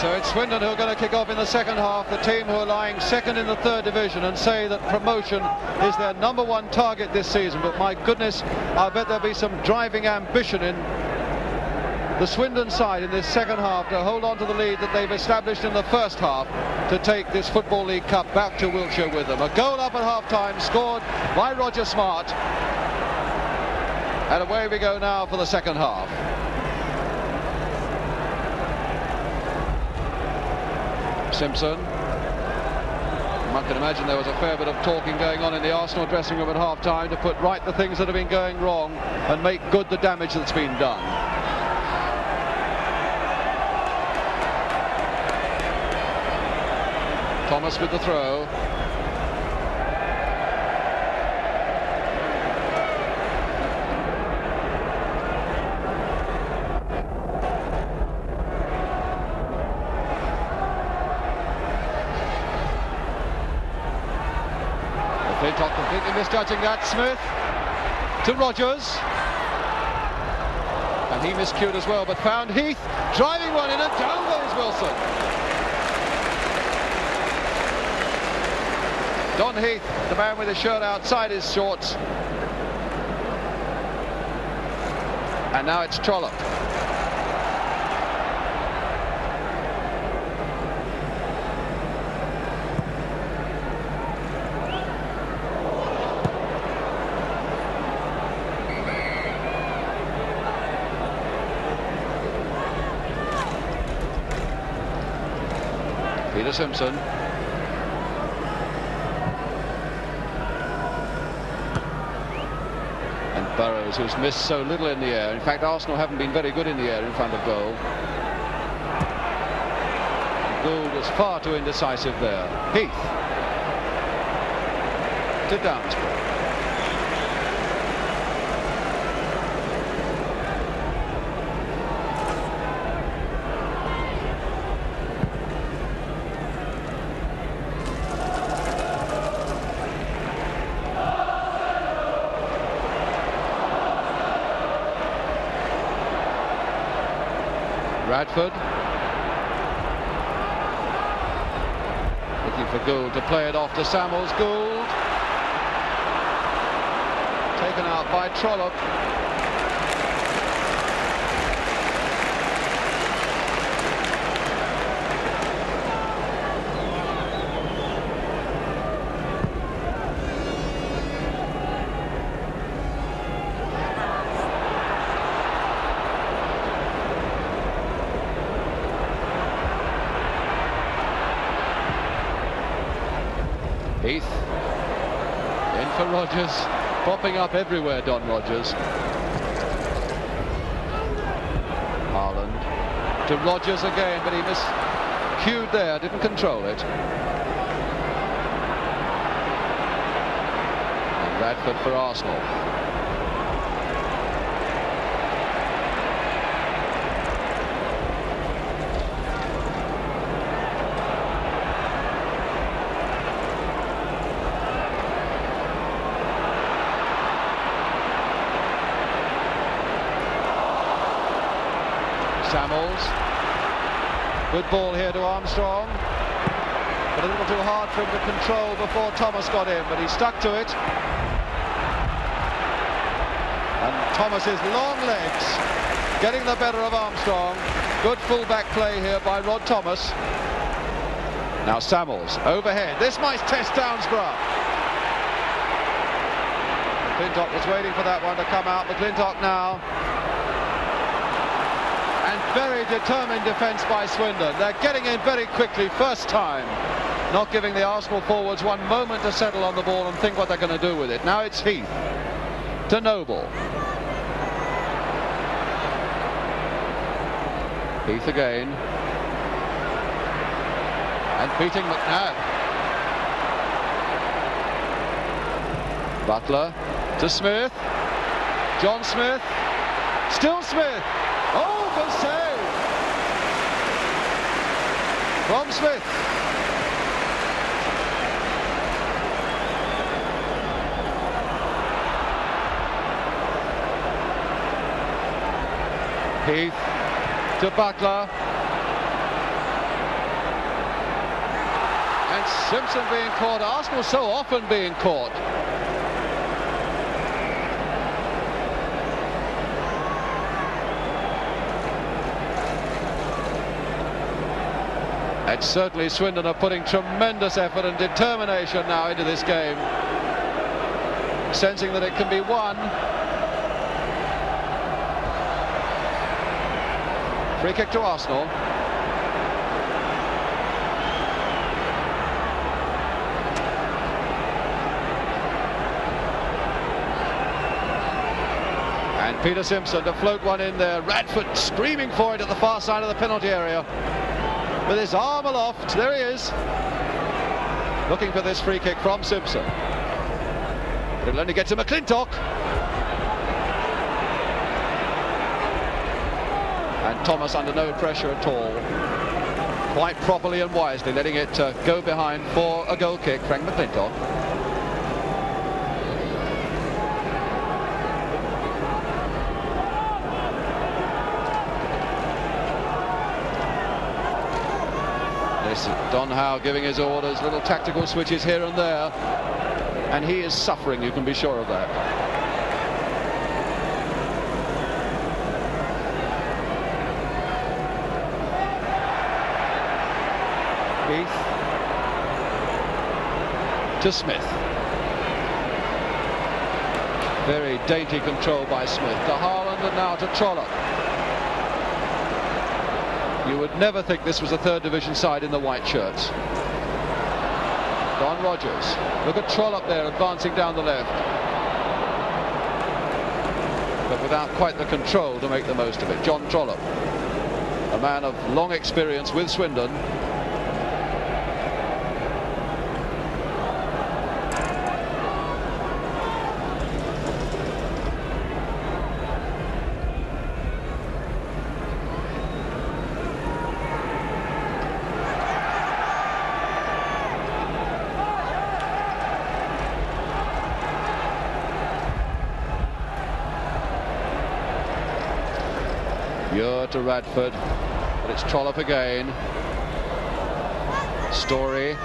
So it's Swindon who are going to kick off in the second half, the team who are lying second in the third division, and say that promotion is their #1 target this season. But my goodness, I bet there'll be some driving ambition in the Swindon side in this second half to hold on to the lead that they've established in the first half to take this Football League Cup back to Wiltshire with them. A goal up at half-time scored by Roger Smart. And away we go now for the second half. Simpson. One can imagine there was a fair bit of talking going on in the Arsenal dressing room at half-time to put right the things that have been going wrong and make good the damage that's been done. Thomas with the throw. McLintock completely misjudging that. Smith to Rogers, and he miscued as well, but found Heath driving one in, and down goes Wilson. Don Heath, the man with his shirt outside his shorts, and now it's Trollope. Simpson. And Burrows, who's missed so little in the air. In fact, Arsenal haven't been very good in the air in front of goal. Gould was far too indecisive there. Heath to Downsborough. Radford looking for Gould to play it off to Sammels. Gould taken out by Trollope. Heath in for Rogers, popping up everywhere, Don Rogers. Harland to Rogers again, but he miscued there, didn't control it. And Radford for Arsenal. Sammels, good ball here to Armstrong, but a little too hard for him to control before Thomas got in, but he stuck to it. And Thomas's long legs getting the better of Armstrong. Good full-back play here by Rod Thomas. Now Sammels overhead. This might test Downsborough. McLintock was waiting for that one to come out. McLintock now. Very determined defence by Swindon. They're getting in very quickly, first time. Not giving the Arsenal forwards one moment to settle on the ball and think what they're going to do with it. Now it's Heath to Noble. Heath again. And beating McNab. Butler to Smith. John Smith. Still Smith. Oh, good save from Smith. Heath to Butler. And Simpson being caught. Arsenal so often being caught. And certainly Swindon are putting tremendous effort and determination now into this game, sensing that it can be won. Free kick to Arsenal. Peter Simpson to float one in there. Radford screaming for it at the far side of the penalty area with his arm aloft. There he is, looking for this free kick from Simpson. It'll only get to McLintock. And Thomas under no pressure at all, quite properly and wisely letting it go behind for a goal kick. Frank McLintock. This is Don Howe giving his orders, little tactical switches here and there, and he is suffering, you can be sure of that. Heath to Smith. Very dainty control by Smith to Harland, and now to Trollope. You would never think this was a third division side in the white shirts. Don Rogers. Look at Trollope there advancing down the left, but without quite the control to make the most of it. John Trollope, a man of long experience with Swindon. To Radford, but it's Trollope again. Storey.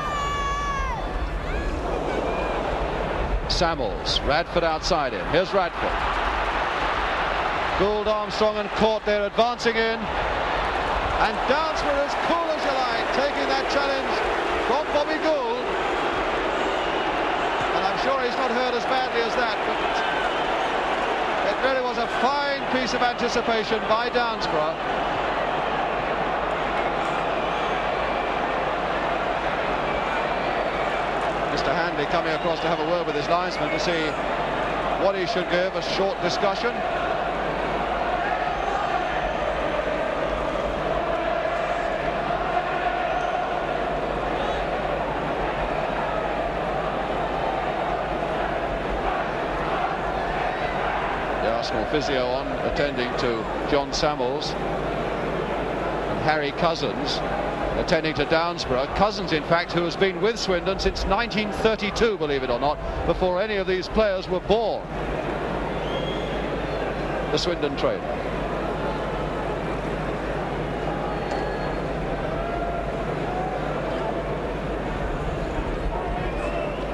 Sammels. Radford outside him. Here's Radford. Gould, Armstrong and Court there advancing in. And Downsborough as cool as you like, taking that challenge from Bobby Gould. And I'm sure he's not hurt as badly as that, but it really was a fine piece of anticipation by Downsborough. Mr. Handley coming across to have a word with his linesman to see what he should give, a short discussion. Physio on, attending to John Sammels, and Harry Cousins attending to Downsborough. Cousins, in fact, who has been with Swindon since 1932, believe it or not, before any of these players were born. The Swindon trainer.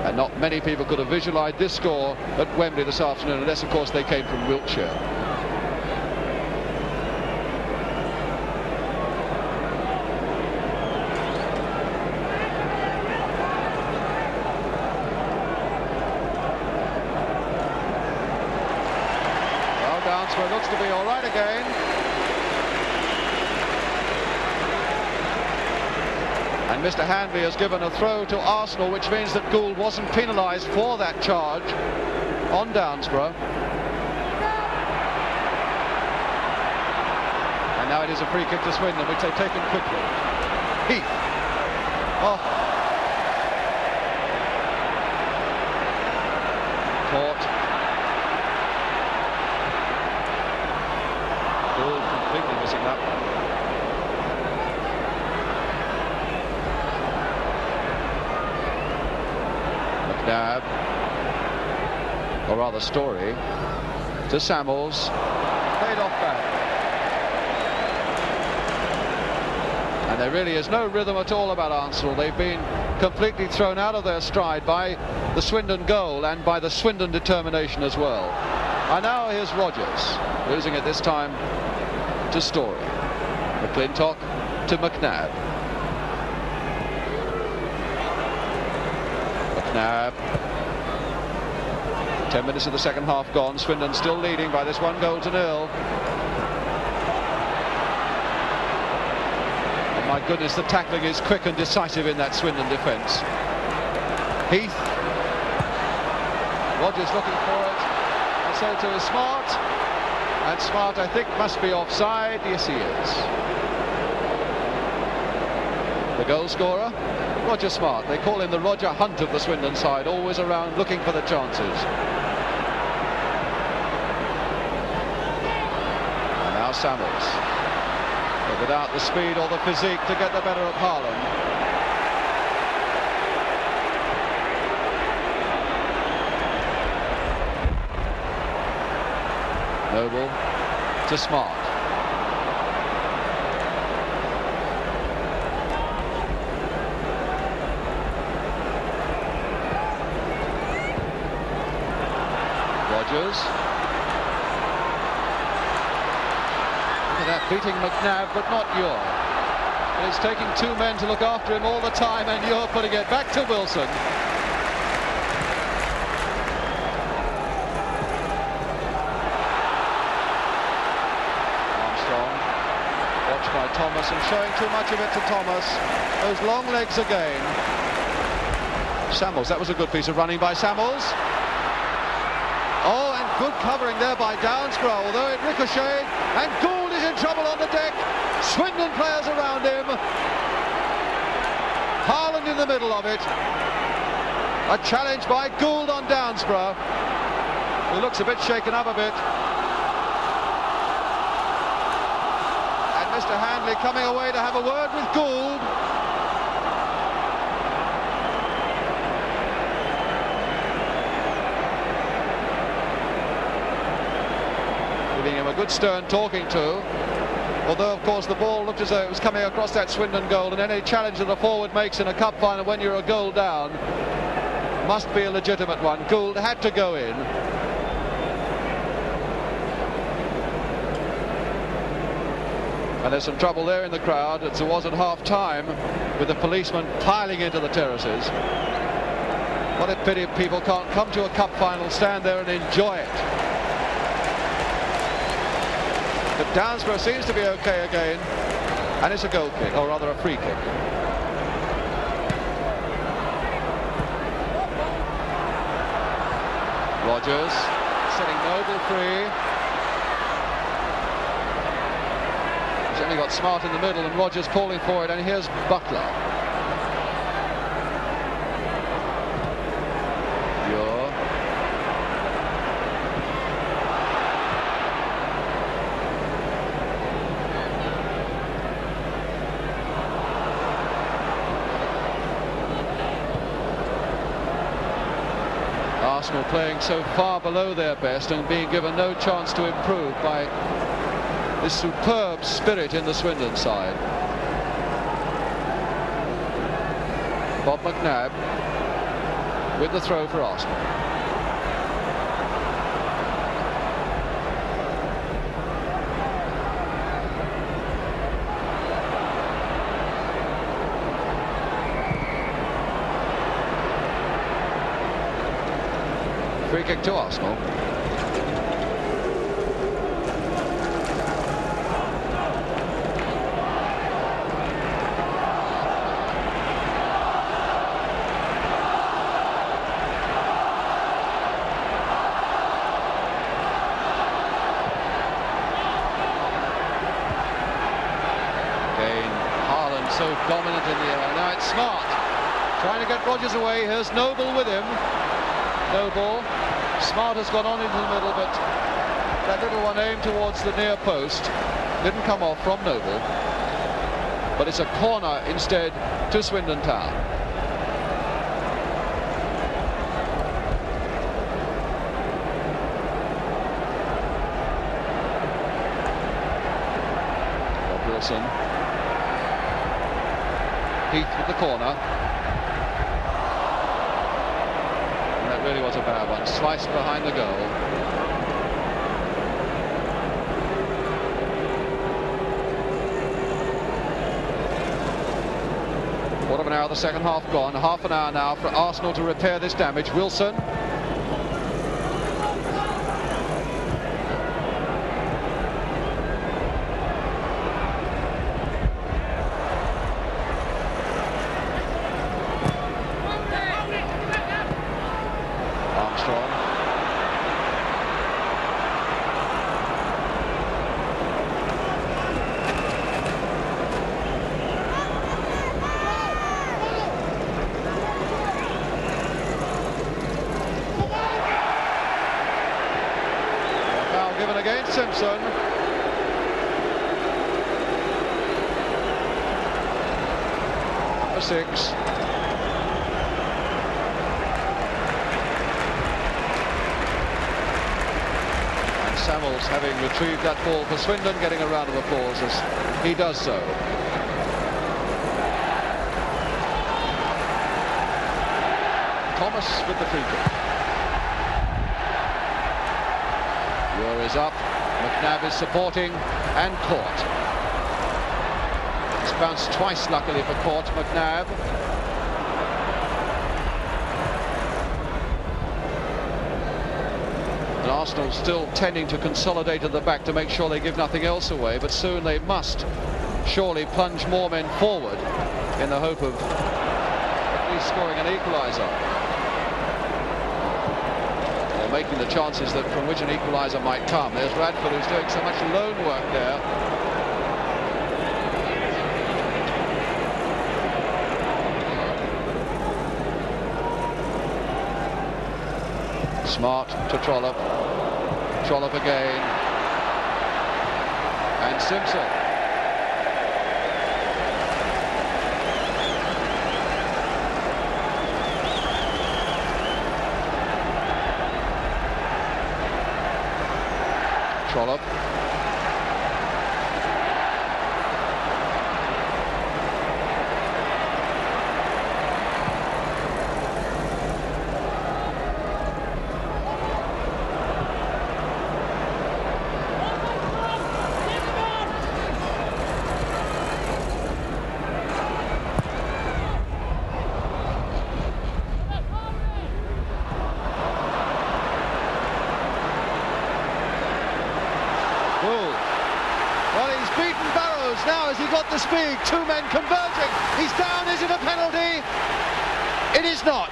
And not many people could have visualised this score at Wembley this afternoon, unless, of course, they came from Wiltshire. Well, Downsborough looks to be all right again. And Mr. Handley has given a throw to Arsenal, which means that Gould wasn't penalised for that charge on Downsborough. And now it is a free kick to Swindon, which they've taken quickly. Heath. Oh. Caught. Gould completely missing that one. McNab, or rather Storey, to Sammels, played off back. And there really is no rhythm at all about Armstron. They've been completely thrown out of their stride by the Swindon goal and by the Swindon determination as well. And now here's Rogers, losing it this time to Storey. McLintock to McNab. McNab. 10 minutes of the second half gone. Swindon still leading by this 1-0. And my goodness, the tackling is quick and decisive in that Swindon defence. Heath. Rogers looking for it. And so too is Smart. And Smart, I think, must be offside. Yes, he is. The goal scorer, Roger Smart. They call him the Roger Hunt of the Swindon side, always around looking for the chances. And now Sammels, but without the speed or the physique to get the better of Harland. Noble to Smart. Rogers. Look at that, beating McNab, but not Ure. And it's taking two men to look after him all the time, and Ure putting it back to Wilson. By Thomas, and showing too much of it to Thomas. Those long legs again. Sammels, that was a good piece of running by Sammels. Oh, and good covering there by Downsborough, although it ricocheted, and Gould is in trouble on the deck. Swindon players around him. Harland in the middle of it. A challenge by Gould on Downsborough, who looks a bit shaken up a bit. Mr. Handley coming away to have a word with Gould. Giving him a good stern talking to. Although, of course, the ball looked as though it was coming across that Swindon goal, and any challenge that a forward makes in a cup final when you're a goal down must be a legitimate one. Gould had to go in. And there's some trouble there in the crowd, as there was at half-time, with the policemen piling into the terraces. What a pity people can't come to a cup final, stand there and enjoy it. But Downsborough seems to be okay again, and it's a goal kick, or rather a free kick. Rogers setting Noble free. He's only got Smart in the middle, and Rogers calling for it, and here's Butler. Ure. Arsenal playing so far below their best and being given no chance to improve by this superb spirit in the Swindon side. Bob McNab with the throw for Arsenal. Free kick to Arsenal. So dominant in the air. Now it's Smart trying to get Rogers away. Here's Noble with him. Noble. Smart has gone on into the middle, but that little one aimed towards the near post didn't come off from Noble. But it's a corner instead to Swindon Town. Bob Wilson. Heath with the corner. And that really was a bad one. Sliced behind the goal. Quarter of an hour of the second half gone. Half an hour now for Arsenal to repair this damage. Wilson. Armstron. Simpson. Number 6. And Sammels, having retrieved that ball for Swindon, getting a round of applause as he does so. Thomas with the free kick. Muir is up. McNab is supporting and caught. It's bounced twice, luckily for Court. McNab. And Arsenal still tending to consolidate at the back to make sure they give nothing else away, but soon they must surely plunge more men forward in the hope of at least scoring an equaliser. Making the chances that from which an equaliser might come. There's Radford, who's doing so much lone work there. Smart to Trollope. Trollope again. And Simpson. Trollope. Well, he's beaten Burrows now as he got the speed. 2 men converging. He's down. Is it a penalty? It is not.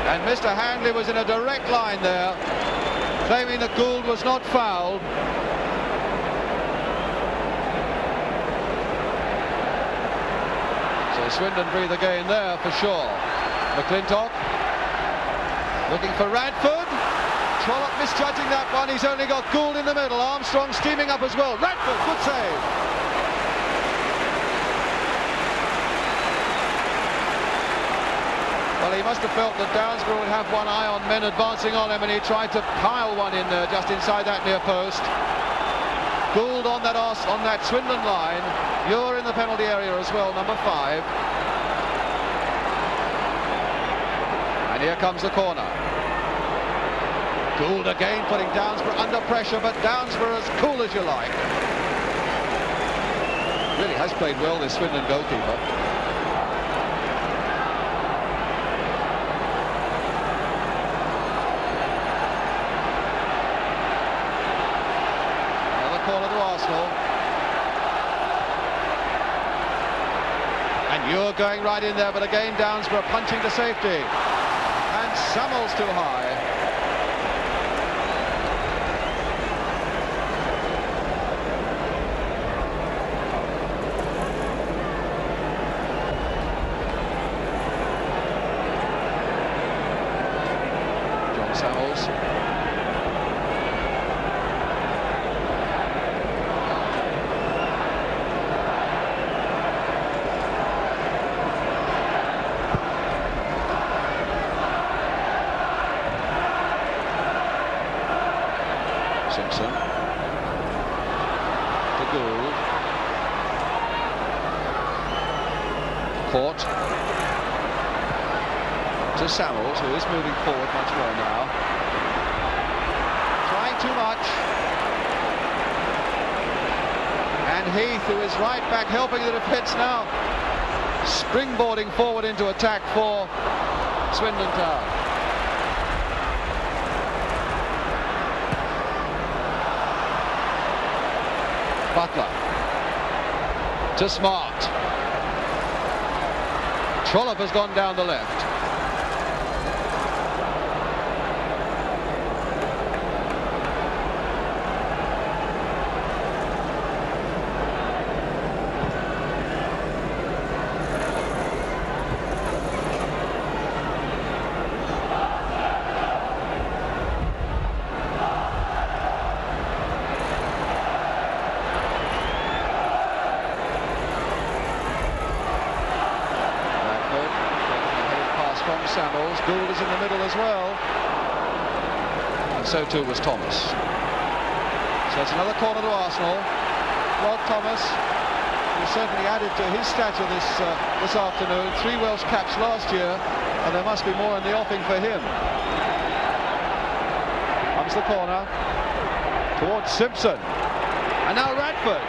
And Mr. Handley was in a direct line there, claiming that Gould was not fouled. Swindon breathe again there for sure. McLintock looking for Radford. Trollope misjudging that one. He's only got Gould in the middle. Armstrong steaming up as well. Radford, good save. Well, he must have felt that Downsborough would have one eye on men advancing on him, and he tried to pile one in there just inside that near post. Gould on that Swindon line. You're in the penalty area as well, number 5. And here comes the corner. Gould again putting Downsborough under pressure, but Downsborough as cool as you like. Really has played well, this Swindon goalkeeper. Corner to Arsenal, and you're going right in there, but again Downsborough punching to safety, and Sammels too high. John Sammels. Simpson to Gould. Caught to Sammels, who is moving forward much more now. Trying too much. And Heath, who is right back helping the defence now, springboarding forward into attack for Swindon Town. Butler to Smart. Trollope has gone down the left. Sammels. Gould is in the middle as well. And so too was Thomas. So it's another corner to Arsenal. Rod Thomas, who certainly added to his stature this afternoon. 3 Welsh caps last year, and there must be more in the offing for him. Comes the corner towards Simpson. And now Radford.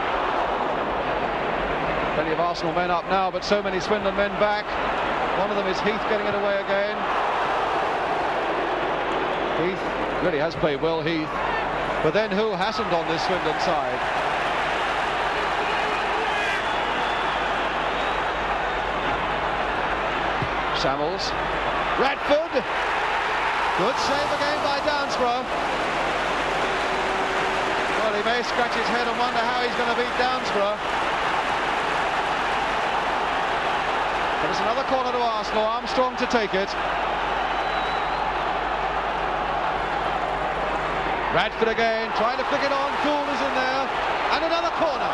Plenty of Arsenal men up now, but so many Swindon men back. One of them is Heath getting it away again. Heath really has played well, Heath. But then who hasn't on this Swindon side? Sammels. Radford. Good save again by Downsborough. Well, he may scratch his head and wonder how he's going to beat Downsborough. But it's another corner to Arsenal. Armstrong to take it. Radford again, trying to flick it on. Gould is in there. And another corner.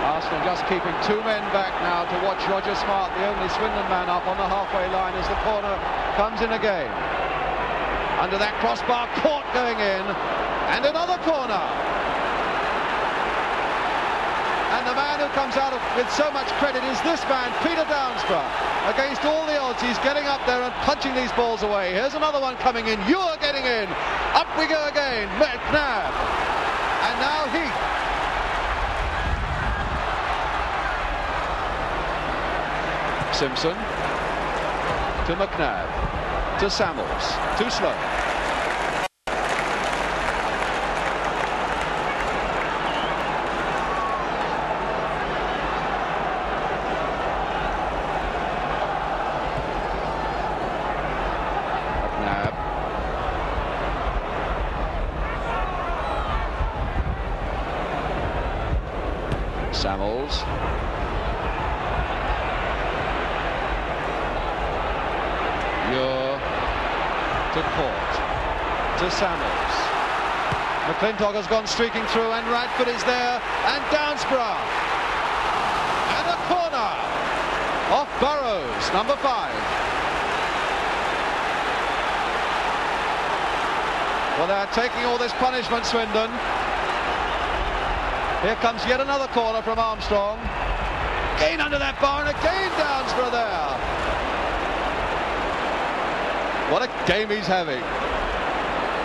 Arsenal just keeping 2 men back now to watch Roger Smart, the only Swindon man, up on the halfway line as the corner comes in again. Under that crossbar, caught going in. And another corner. And the man who comes out with so much credit is this man, Peter Downsborough. Against all the odds, he's getting up there and punching these balls away. Here's another one coming in. You're getting in. Up we go again. McNab. And now Heath. Simpson. To McNab. To Sammels. Too slow. Sammels. You're to Court. To Sammels. McLintock has gone streaking through and Radford is there and Downsborough. And a corner off Burrows, number 5. Well, they're taking all this punishment, Swindon. Here comes yet another corner from Armstrong. Again under that bar and again Downsborough there. What a game he's having.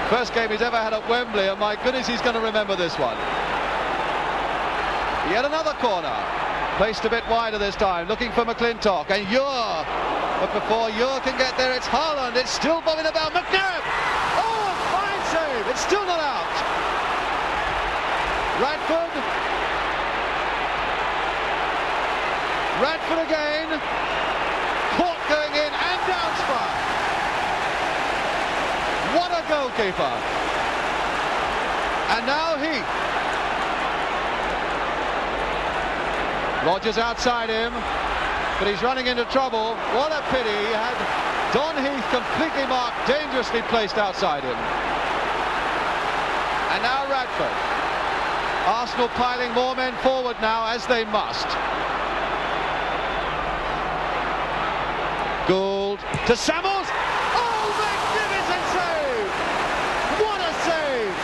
First game he's ever had at Wembley, and my goodness, he's going to remember this one. Yet another corner. Placed a bit wider this time, looking for McLintock. And Ure. But before Ure can get there, it's Harland. It's still bobbing about. McNab. Oh, a fine save. It's still not out. Radford. Radford again. Court going in and Downsborough. What a goalkeeper. And now Heath. Rogers outside him, but he's running into trouble. What a pity. He had Don Heath completely marked, dangerously placed outside him. And now Radford. Arsenal piling more men forward now, as they must. Gould to Sammels. Oh, magnificent save! What a save!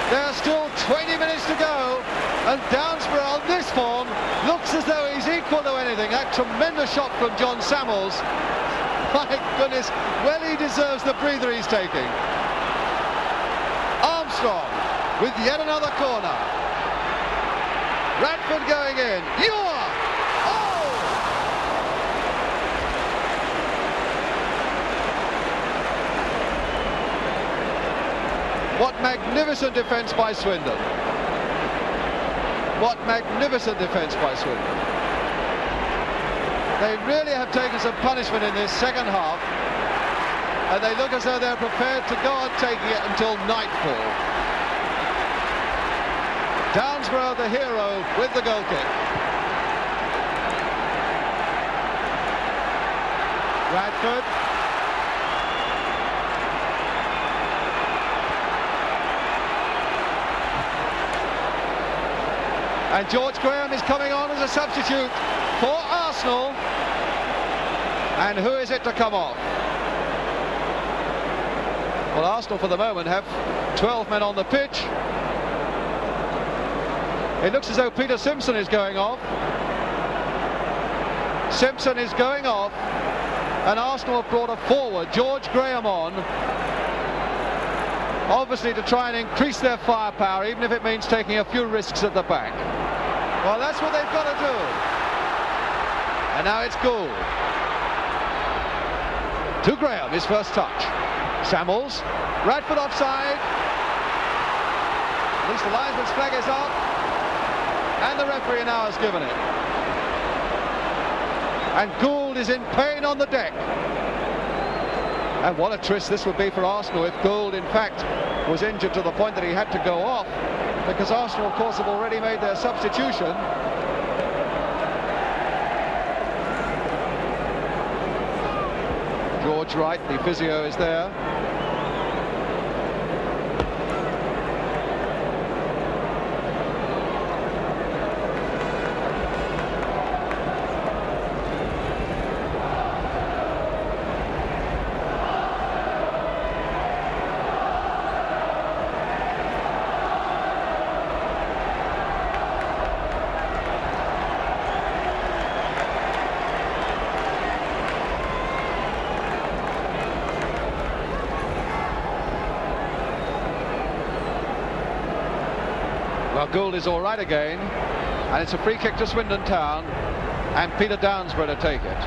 There's still 20 minutes to go, and Downsborough on this form looks as though he's equal to anything. That tremendous shot from John Sammels. My goodness, well, he deserves the breather he's taking. Armstrong with yet another corner. Radford going in. Ure! Oh! What magnificent defence by Swindon. What magnificent defence by Swindon. They really have taken some punishment in this second half, and they look as though they're prepared to go on taking it until nightfall. Downsborough, the hero, with the goal kick. Radford. And George Graham is coming on as a substitute for Arsenal. And who is it to come off? Well, Arsenal for the moment have 12 men on the pitch. It looks as though Peter Simpson is going off. Simpson is going off, and Arsenal have brought a forward, George Graham, on, obviously to try and increase their firepower, even if it means taking a few risks at the back. Well, that's what they've got to do. And now it's Gould. To Graham, his first touch. Sammels, Radford offside. At least the linesman's flag is up. And the referee now has given it. And Gould is in pain on the deck. And what a twist this would be for Arsenal if Gould, in fact, was injured to the point that he had to go off, because Arsenal, of course, have already made their substitution. George Wright, the physio, is there. Well, Gould is all right again, and it's a free kick to Swindon Town, and Peter Downsborough to take it.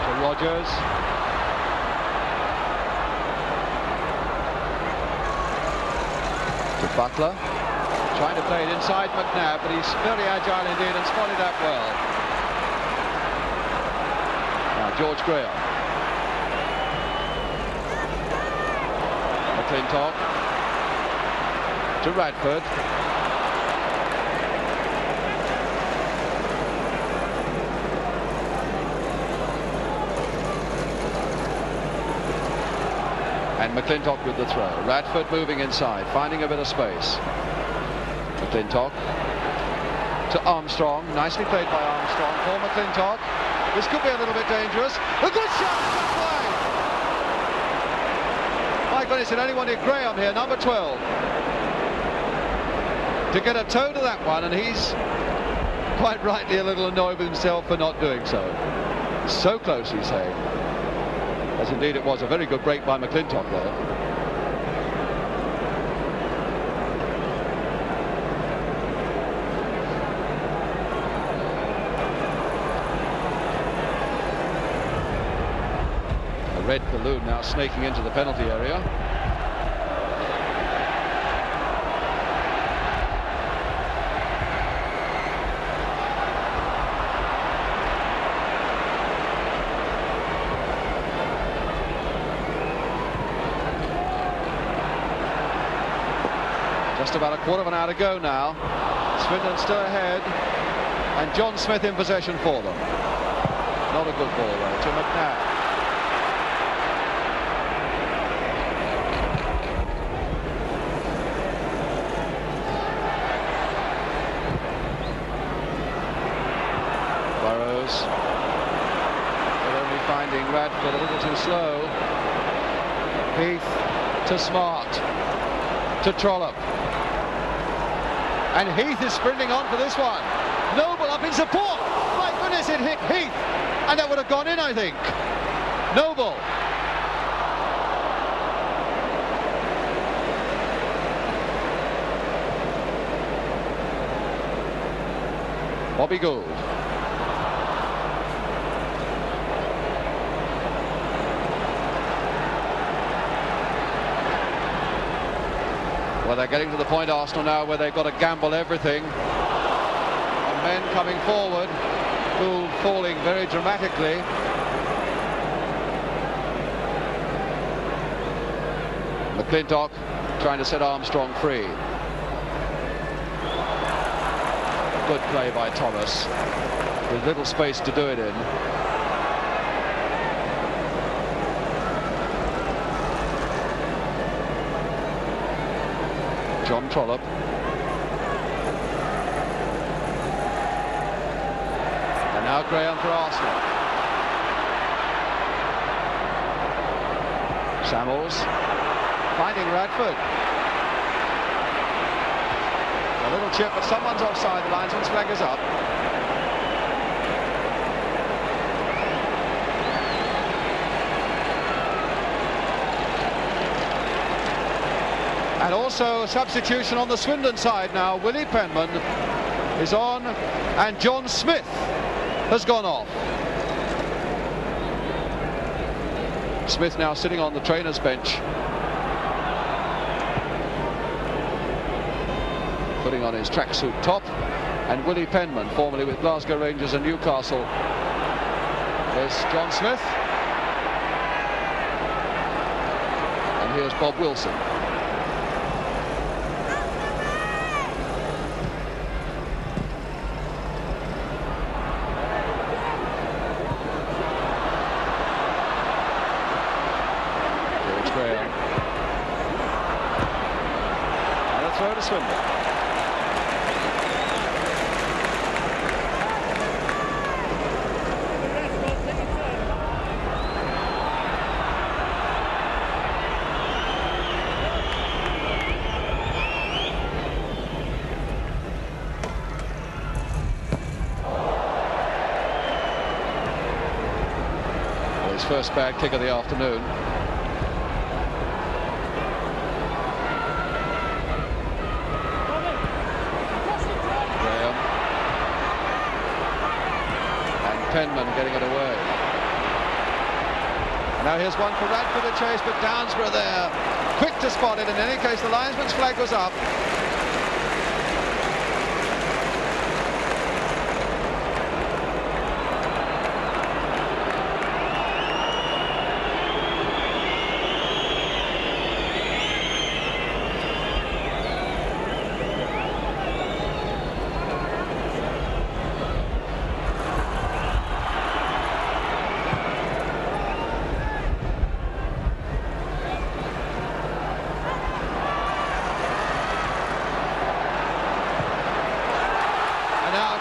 To Rogers. To Butler. Trying to play it inside McNab, but he's very agile indeed and spotted that well. Now George Graham. McLintock. To Radford. And McLintock with the throw. Radford moving inside, finding a bit of space. McLintock to Armstrong, nicely played by Armstrong for McLintock. This could be a little bit dangerous. A good shot, good play. My goodness, it only wanted Graham here, number 12, to get a toe to that one, and he's quite rightly a little annoyed with himself for not doing so. So close, he's saying. As indeed it was a very good break by McLintock there. Red balloon now snaking into the penalty area. Just about a quarter of an hour to go now. Swindon still ahead, and John Smith in possession for them. Not a good ball though, to McNab. Burrows, but only finding Radford a little too slow. Heath to Smart, to Trollope, and Heath is sprinting on for this one. Noble up in support. My goodness, it hit Heath, and that would have gone in, I think. Noble. Bobby Gould. Well, they're getting to the point, Arsenal, now where they've got to gamble everything. And men coming forward. Gould falling very dramatically. McLintock trying to set Armstrong free. Good play by Thomas, with little space to do it in. John Trollope. And now Graham for Arsenal. Sammels finding Radford. A little chip, but someone's offside. The linesman's flag is up. And also a substitution on the Swindon side now. Willie Penman is on, and John Smith has gone off. Smith now sitting on the trainer's bench, putting on his tracksuit top, and Willie Penman, formerly with Glasgow Rangers and Newcastle. There's John Smith, and here's Bob Wilson. Throw to Swindon. Well, his first bad kick of the afternoon. Penman getting it away. Now here's one for Radford to chase, but Downsborough there, quick to spot it. In any case, the linesman's flag was up.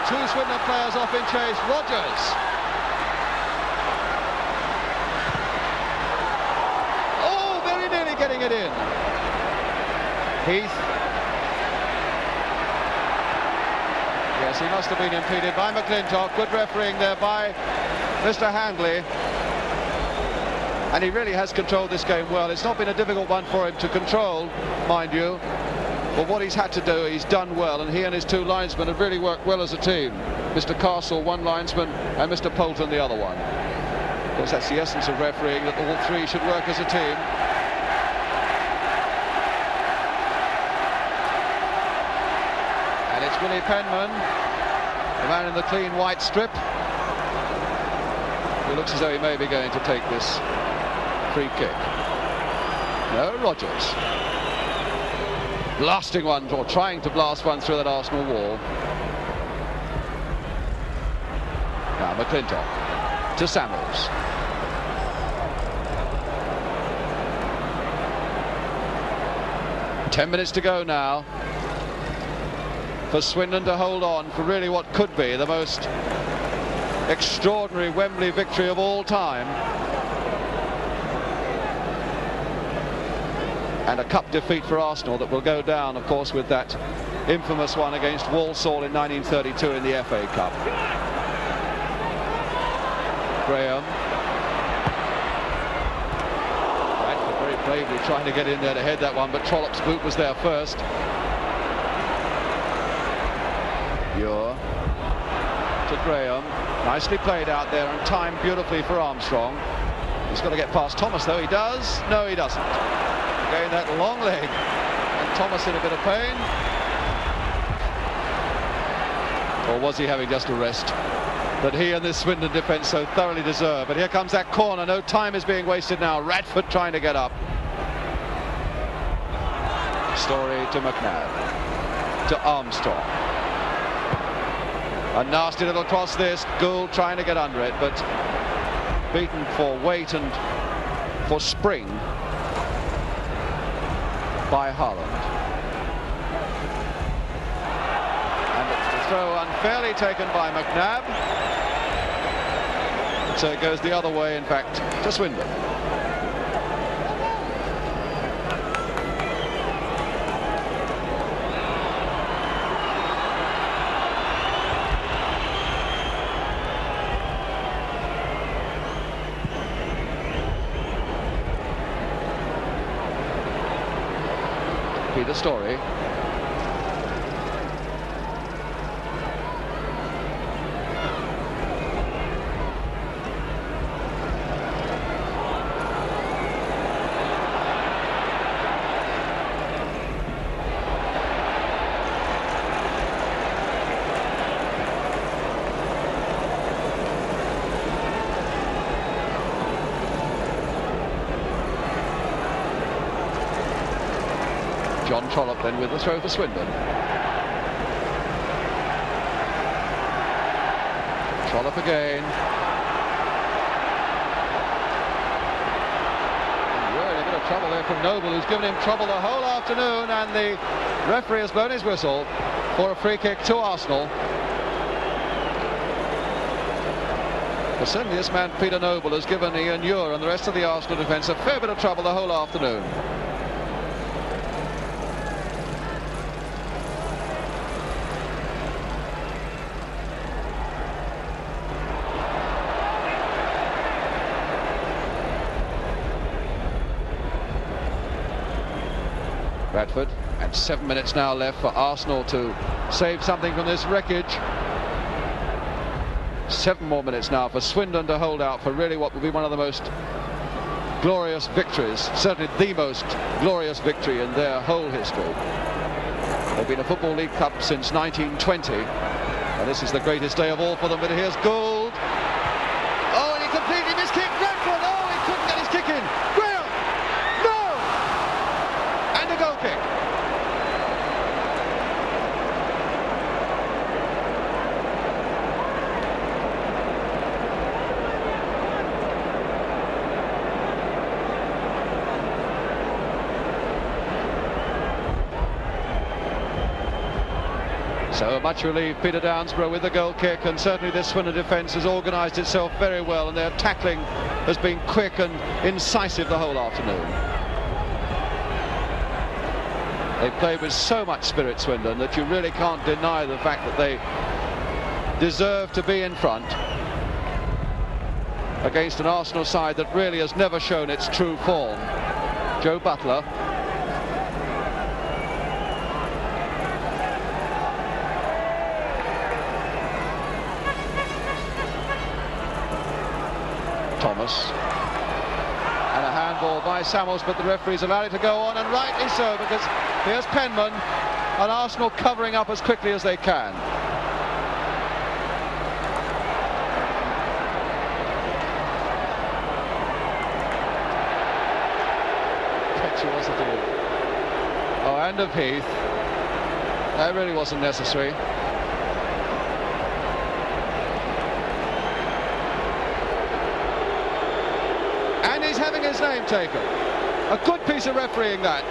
Two Swindon players off in chase. Rogers. Oh, very nearly getting it in. Heath. Yes, he must have been impeded by McLintock. Good refereeing there by Mr. Handley. And he really has controlled this game well. It's not been a difficult one for him to control, mind you. But what he's had to do, he's done well, and he and his two linesmen have really worked well as a team. Mr. Castle, one linesman, and Mr. Poulton, the other one. Of course, that's the essence of refereeing, that all three should work as a team. And it's Willie Penman, the man in the clean white strip, who looks as though he may be going to take this free kick. No, Rogers. Blasting one, or trying to blast one through that Arsenal wall. Now McLintock to Sammels. Ten minutes to go now for Swindon to hold on for really what could be the most extraordinary Wembley victory of all time. And a cup defeat for Arsenal that will go down, of course, with that infamous one against Walsall in 1932 in the FA Cup. Graham. Radford very bravely trying to get in there to head that one, but Trollope's boot was there first. Muir to Graham. Nicely played out there and timed beautifully for Armstrong. He's got to get past Thomas, though. He does. No, he doesn't. Again, that long leg, and Thomas in a bit of pain. Or was he having just a rest that he and this Swindon defence so thoroughly deserve? But here comes that corner. No time is being wasted now. Radford trying to get up. Storey to McNab, to Armstron. A nasty little cross this, Gould trying to get under it, but beaten for weight and for spring by Harland. And the throw unfairly taken by McNab. So it goes the other way, in fact, to Swindon. The Storey. John Trollope then with the throw for Swindon. Trollope again. And really a bit of trouble there from Noble, who's given him trouble the whole afternoon, and the referee has blown his whistle for a free kick to Arsenal. But certainly this man Peter Noble has given Ian Ure and the rest of the Arsenal defence a fair bit of trouble the whole afternoon. Radford, and 7 minutes now left for Arsenal to save something from this wreckage. 7 more minutes now for Swindon to hold out for really what will be one of the most glorious victories, certainly the most glorious victory in their whole history. They've been a Football League Cup since 1920, and this is the greatest day of all for them. But here's Gould. Oh, and he completely miskicked Radford. Oh, he couldn't get his kick in. Goal kick. So much relief, Peter Downsborough with the goal kick, and certainly this Swindon defence has organised itself very well, and their tackling has been quick and incisive the whole afternoon. They played with so much spirit, Swindon, that you really can't deny the fact that they deserve to be in front against an Arsenal side that really has never shown its true form. Joe Butler. Thomas. And a handball by Sammels, but the referee's allowed it to go on, and rightly so, because here's Penman, and Arsenal covering up as quickly as they can. Oh, and of Heath. That really wasn't necessary. And he's having his name taken. A good piece of refereeing that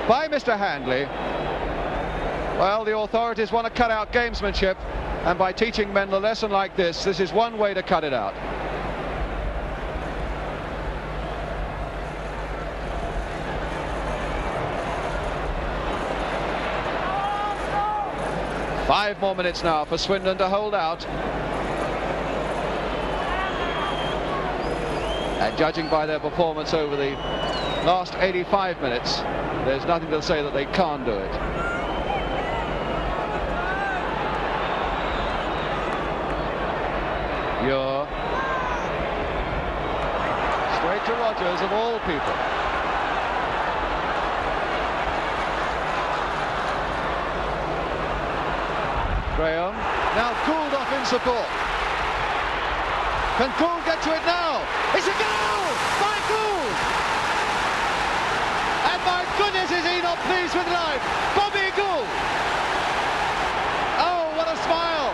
by Mr. Handley. Well, the authorities want to cut out gamesmanship, and by teaching men a lesson like this is one way to cut it out. Five more minutes now for Swindon to hold out. And judging by their performance over the last 85 minutes, there's nothing to say that they can't do it. Ure. Straight to Rogers, of all people. Graham. Now Gould off in support. Can Gould get to it now? It's a goal by Gould! And by with life. Bobby Gould. Oh, what a smile.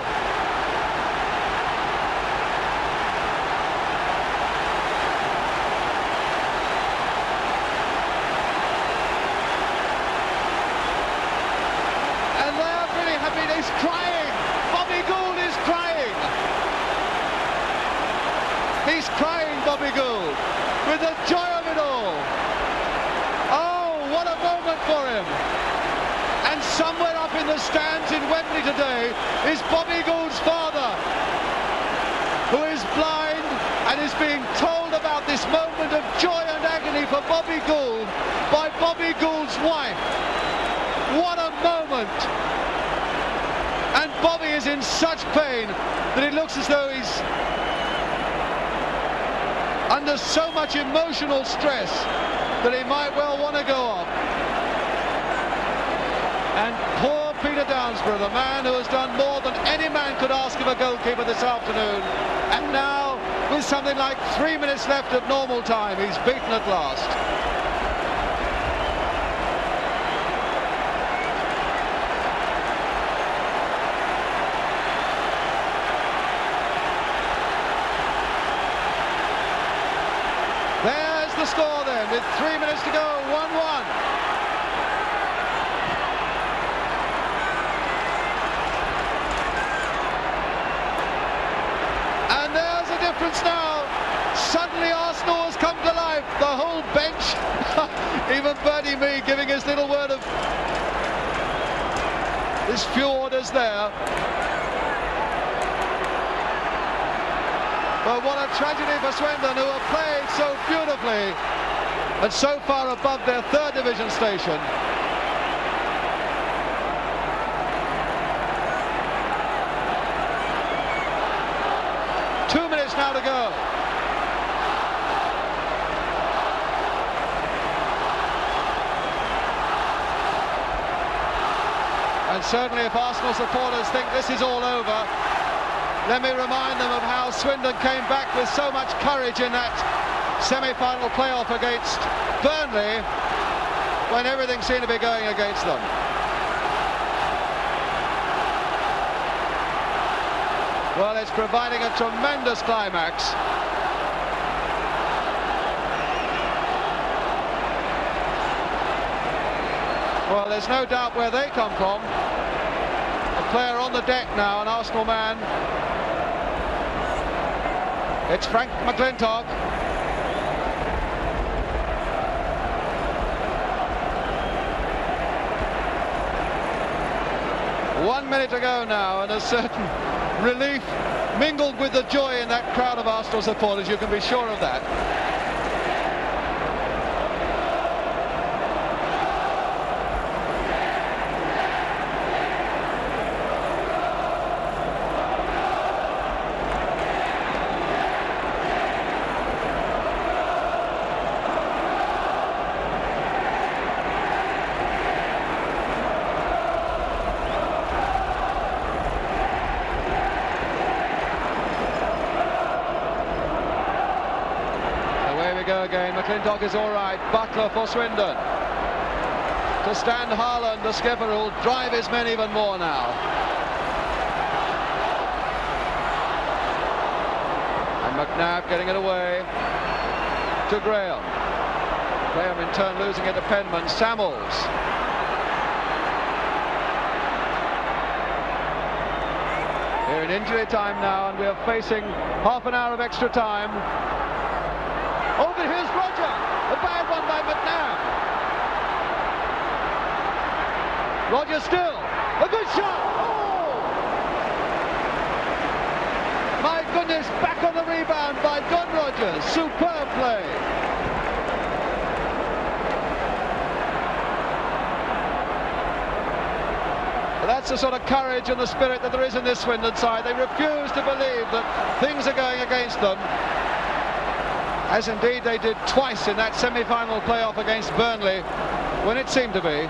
And they are really happy. He's crying. Bobby Gould is crying. He's crying, Bobby Gould, with the joy of it all. Oh, what a moment for him. And somewhere up in the stands in Wembley today is Bobby Gould's father, who is blind and is being told about this moment of joy and agony for Bobby Gould by Bobby Gould's wife. What a moment. And Bobby is in such pain that it looks as though he's under so much emotional stress that he might well want to go off. And poor Peter Downsborough, the man who has done more than any man could ask of a goalkeeper this afternoon, and now with something like 3 minutes left of normal time, he's beaten at last. There's the score then, with 3 minutes to go, 1-1. And there's a difference now. Suddenly Arsenal has come to life. The whole bench, even Bertie Mee giving his little word of his few orders there. But what a tragedy for Swindon, who have played so beautifully and so far above their third division station. Two minutes now to go. And certainly if Arsenal supporters think this is all over, let me remind them of how Swindon came back with so much courage in that semi-final playoff against Burnley when everything seemed to be going against them. Well, it's providing a tremendous climax. Well, there's no doubt where they come from. A player on the deck now, an Arsenal man. It's Frank McLintock. One minute to go now, and a certain relief mingled with the joy in that crowd of Arsenal supporters, you can be sure of that. Again, McLintock is all right. Butler for Swindon. To stand Harland, the skipper, who'll drive his men even more now. And McNab getting it away to Graham. Graham in turn losing it to Penman. Sammels. We're in injury time now, and we are facing half an hour of extra time. Over here's Roger, a bad one by McNab. Roger still, a good shot. Oh! My goodness, back on the rebound by Don Rogers. Superb play. But that's the sort of courage and the spirit that there is in this Swindon side. They refuse to believe that things are going against them, as indeed they did twice in that semi-final playoff against Burnley, when it seemed to be.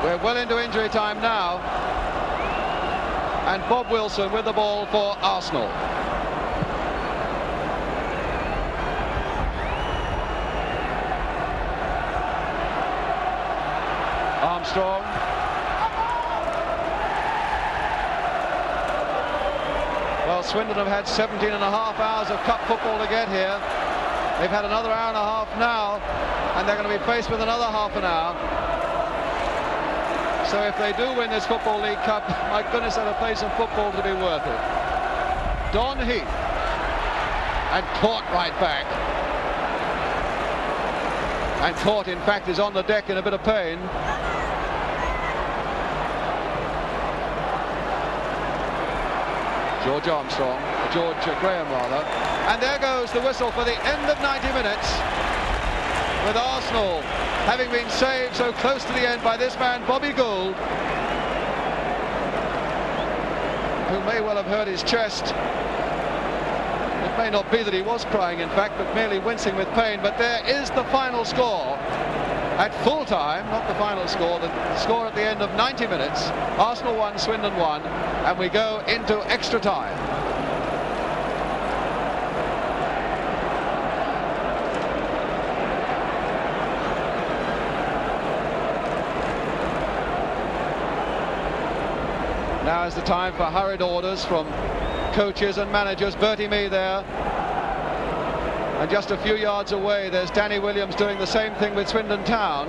We're well into injury time now, and Bob Wilson with the ball for Arsenal. Armstrong. Well, Swindon have had 17 and a half hours of cup football to get here. They've had another hour and a half now, and they're going to be faced with another half an hour. So if they do win this Football League Cup, my goodness, they'll play some football to be worth it. Don Heath, and caught right back. And Court, in fact, is on the deck in a bit of pain. George Graham rather. And there goes the whistle for the end of 90 minutes, with Arsenal having been saved so close to the end by this man, Bobby Gould, who may well have hurt his chest. It may not be that he was crying, in fact, but merely wincing with pain. But there is the final score at full time, not the final score, the score at the end of 90 minutes. Arsenal 1, Swindon 1, and we go into extra time. Now is the time for hurried orders from coaches and managers. Bertie Mee there. And just a few yards away, there's Danny Williams doing the same thing with Swindon Town.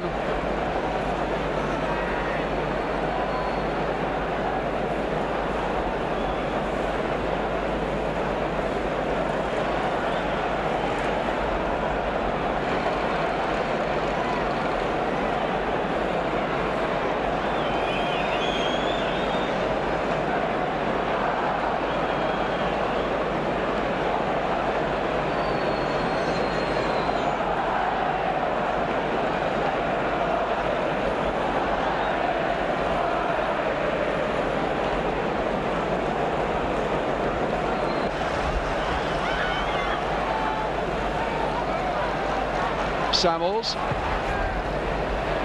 Sammels.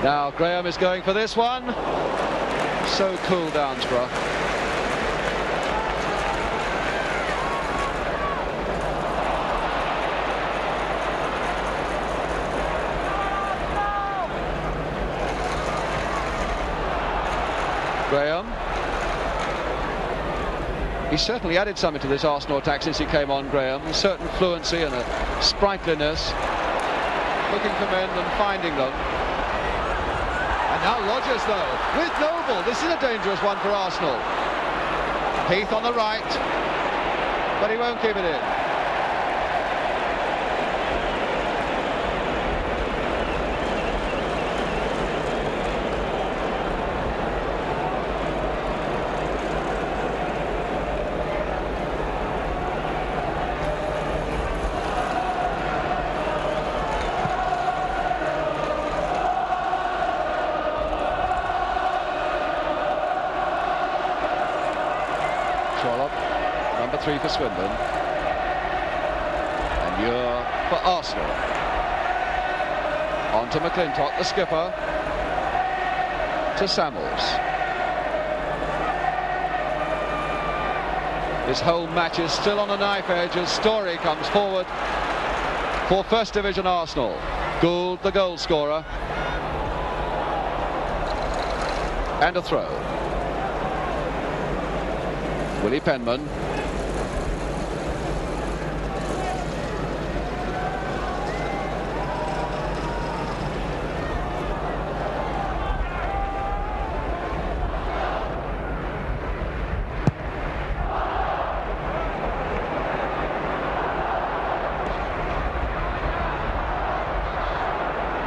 Now Graham is going for this one. So cool, Downsborough. Graham. He certainly added something to this Arsenal attack since he came on, Graham. A certain fluency and a sprightliness. Looking for men and finding them. And now Rodgers, though, with Noble. This is a dangerous one for Arsenal. Heath on the right, but he won't keep it in. Trollope, number 3 for Swindon, and Muir for Arsenal. On to McLintock, the skipper, to Sammels. This whole match is still on the knife edge as Storey comes forward for First Division Arsenal. Gould, the goal scorer, and a throw. Willie Penman.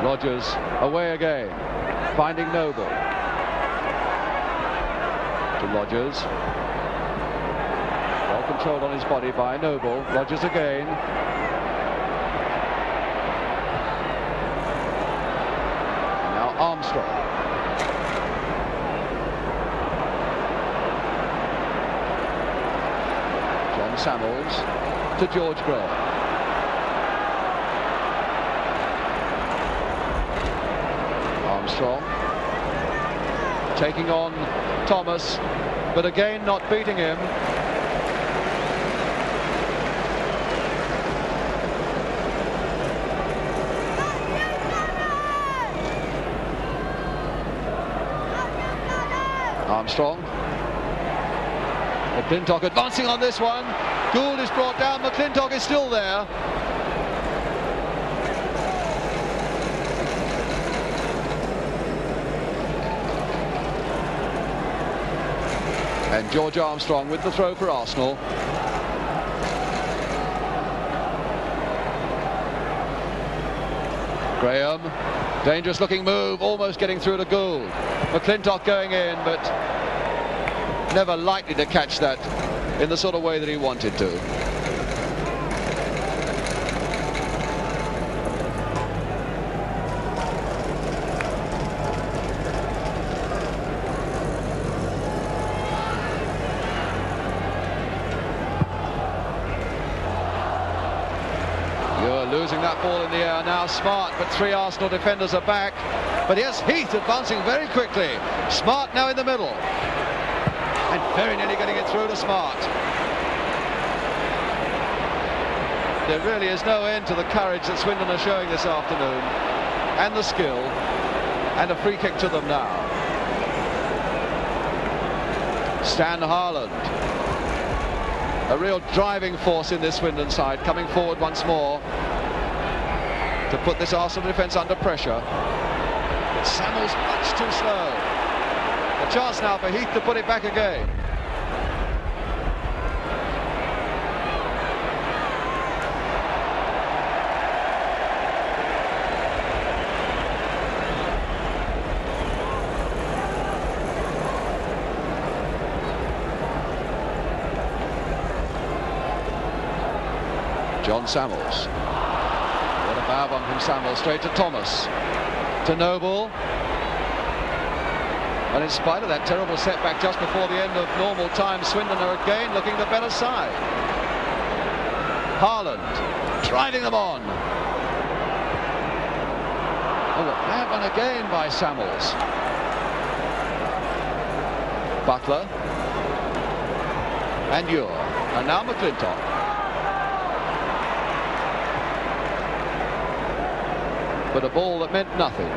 Rodgers away again, finding Noble. To Rodgers. Controlled on his body by Noble. Rodgers again. And now Armstrong. John Sammels to George Graham. Armstrong taking on Thomas, but again not beating him. Armstrong. McLintock advancing on this one. Gould is brought down. McLintock is still there. And George Armstrong with the throw for Arsenal. Graham, dangerous looking move, almost getting through to Gould. McLintock going in, but never likely to catch that in the sort of way that he wanted to. Losing that ball in the air now. Smart, but 3 Arsenal defenders are back. But here's Heath advancing very quickly. Smart now in the middle, and very nearly getting it through to Smart. There really is no end to the courage that Swindon are showing this afternoon, and the skill, and a free kick to them now. Stan Harland, a real driving force in this Swindon side, coming forward once more to put this Arsenal defence under pressure. But Sammels much too slow. A chance now for Heath to put it back again. John Sammels. What a bad one from Sammels, straight to Thomas. To Noble. And in spite of that terrible setback just before the end of normal time, Swindon are again looking the better side. Harland driving them on. Oh, a bad one again by Sammels. Butler. And Ure. And now McLintock. But a ball that meant nothing.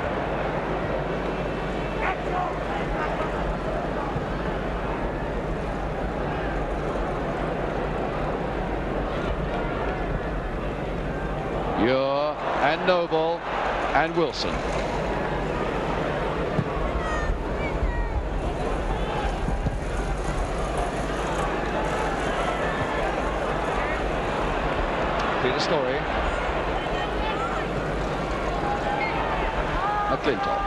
Ure and Noble and Wilson. Storey. McLintock.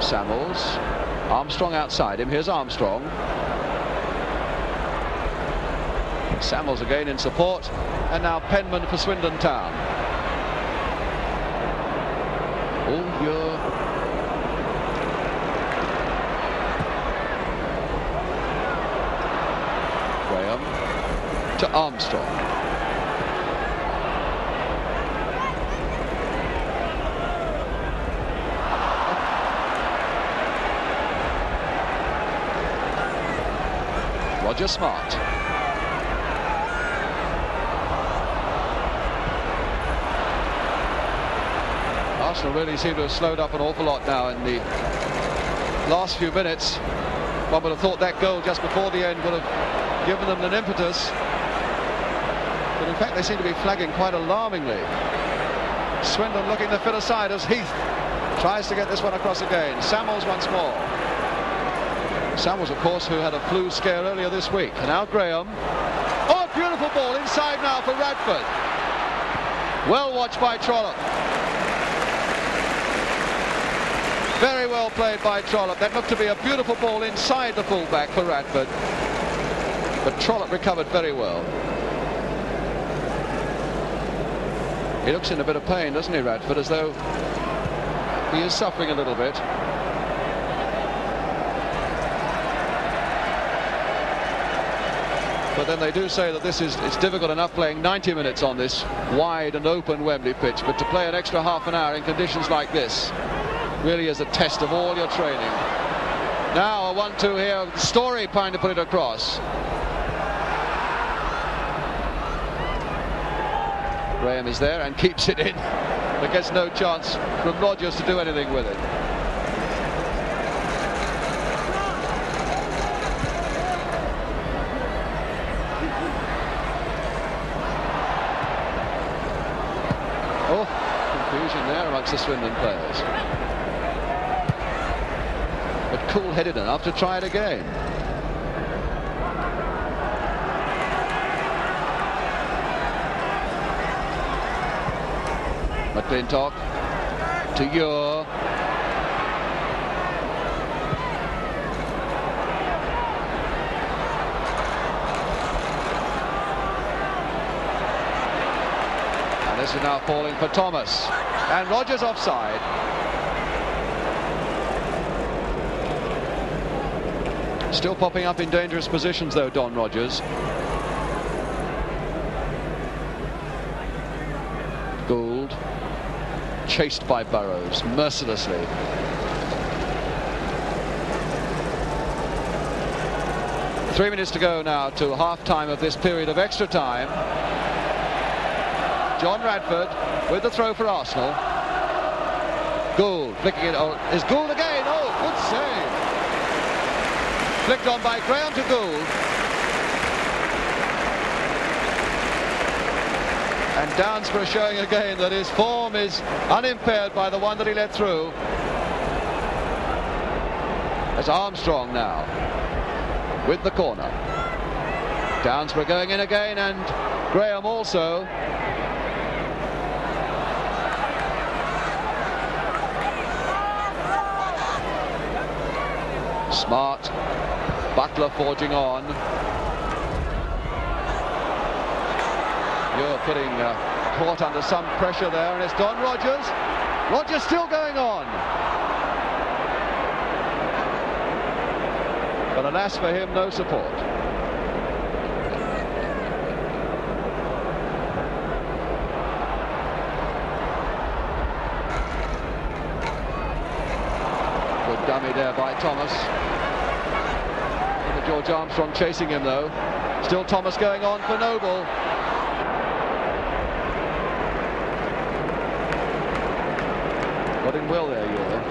Sammels. Armstrong outside him. Here's Armstrong. Sammels again in support. And now Penman for Swindon Town. Oh, Ure. Graham to Armstrong. Roger Smart. Arsenal really seem to have slowed up an awful lot now in the last few minutes. One would have thought that goal just before the end would have given them an impetus. But in fact they seem to be flagging quite alarmingly. Swindon looking the fitter side as Heath tries to get this one across again. Sammels once more. Sammels, of course, who had a flu scare earlier this week. And now Graham. Oh, a beautiful ball inside now for Radford. Well watched by Trollope. Very well played by Trollope. That looked to be a beautiful ball inside the fullback for Radford. But Trollope recovered very well. He looks in a bit of pain, doesn't he, Radford, as though he is suffering a little bit. But then they do say that it's difficult enough playing 90 minutes on this wide and open Wembley pitch, but to play an extra half an hour in conditions like this really is a test of all your training. Now a 1-2 here. Storey trying to put it across. Graham is there and keeps it in, but gets no chance from Rodgers to do anything with it. confusion there amongst the Swindon players. But cool-headed enough to try it again. McLintock to Ure. And this is now falling for Thomas. And Rogers offside. Still popping up in dangerous positions though, Don Rogers. Gould, chased by Burrows mercilessly. Three minutes to go now to half-time of this period of extra time. John Radford with the throw for Arsenal. Gould flicking it. Oh, is Gould again? Oh, good save. Flicked on by Graham to Gould. And Downsborough showing again that his form is unimpaired by the one that he let through. It's Armstrong now with the corner. Downsborough going in again, and Graham also. Smart. Butler forging on. You're putting caught under some pressure there, and it's Don Rogers. Rogers still going on. But alas for him, no support. Good dummy there by Thomas. George Armstrong chasing him though. Still Thomas going on for Noble. Got him well there, Ewer.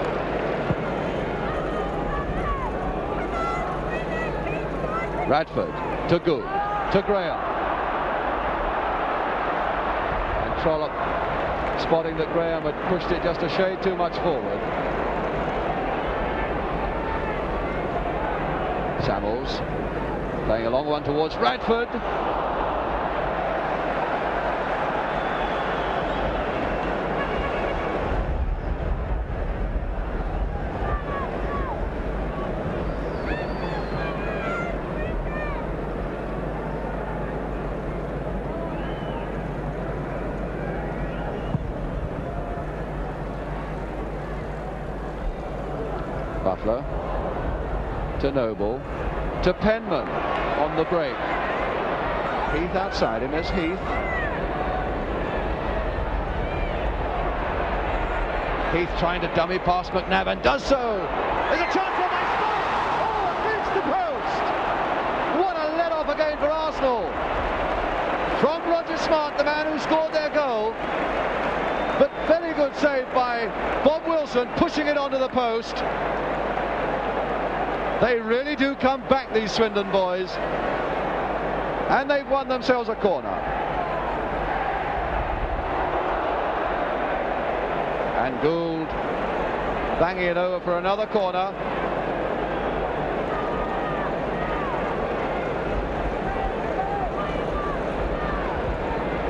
Radford to Gould to Graham. And Trollope spotting that Graham had pushed it just a shade too much forward. Sammels playing a long one towards Radford. Butler to Noble to Penman on the break. Heath outside him as Heath. Heath trying to dummy past McNab and does so. There's a chance for my spot. Oh, against the post. What a let off again for Arsenal. From Roger Smart, the man who scored their goal. But very good save by Bob Wilson, pushing it onto the post. They really do come back, these Swindon boys. And they've won themselves a corner. And Gould banging it over for another corner.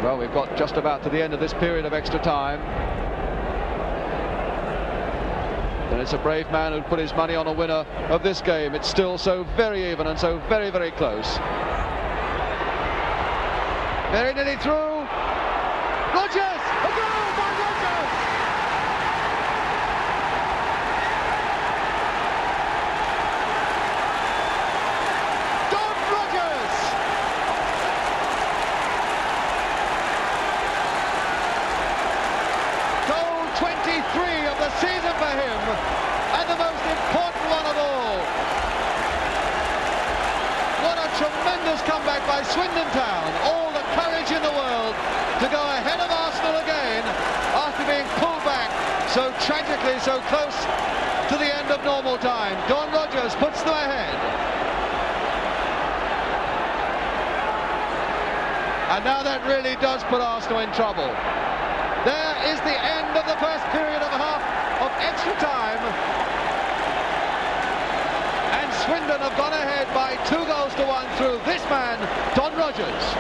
Well, we've got just about to the end of this period of extra time. And it's a brave man who put his money on a winner of this game. It's still so very even and so very, very close. Very nearly through. Rogers! A goal by Rogers! Don Rogers! Goal 23 of the season for him, and the most important one of all. What a tremendous comeback by Swindon Town. All the courage in the world to go ahead of Arsenal again after being pulled back so tragically, so close to the end of normal time. Don Rogers puts them ahead. And now that really does put Arsenal in trouble. There is the end of the first by 2-1 through this man, Don Rogers.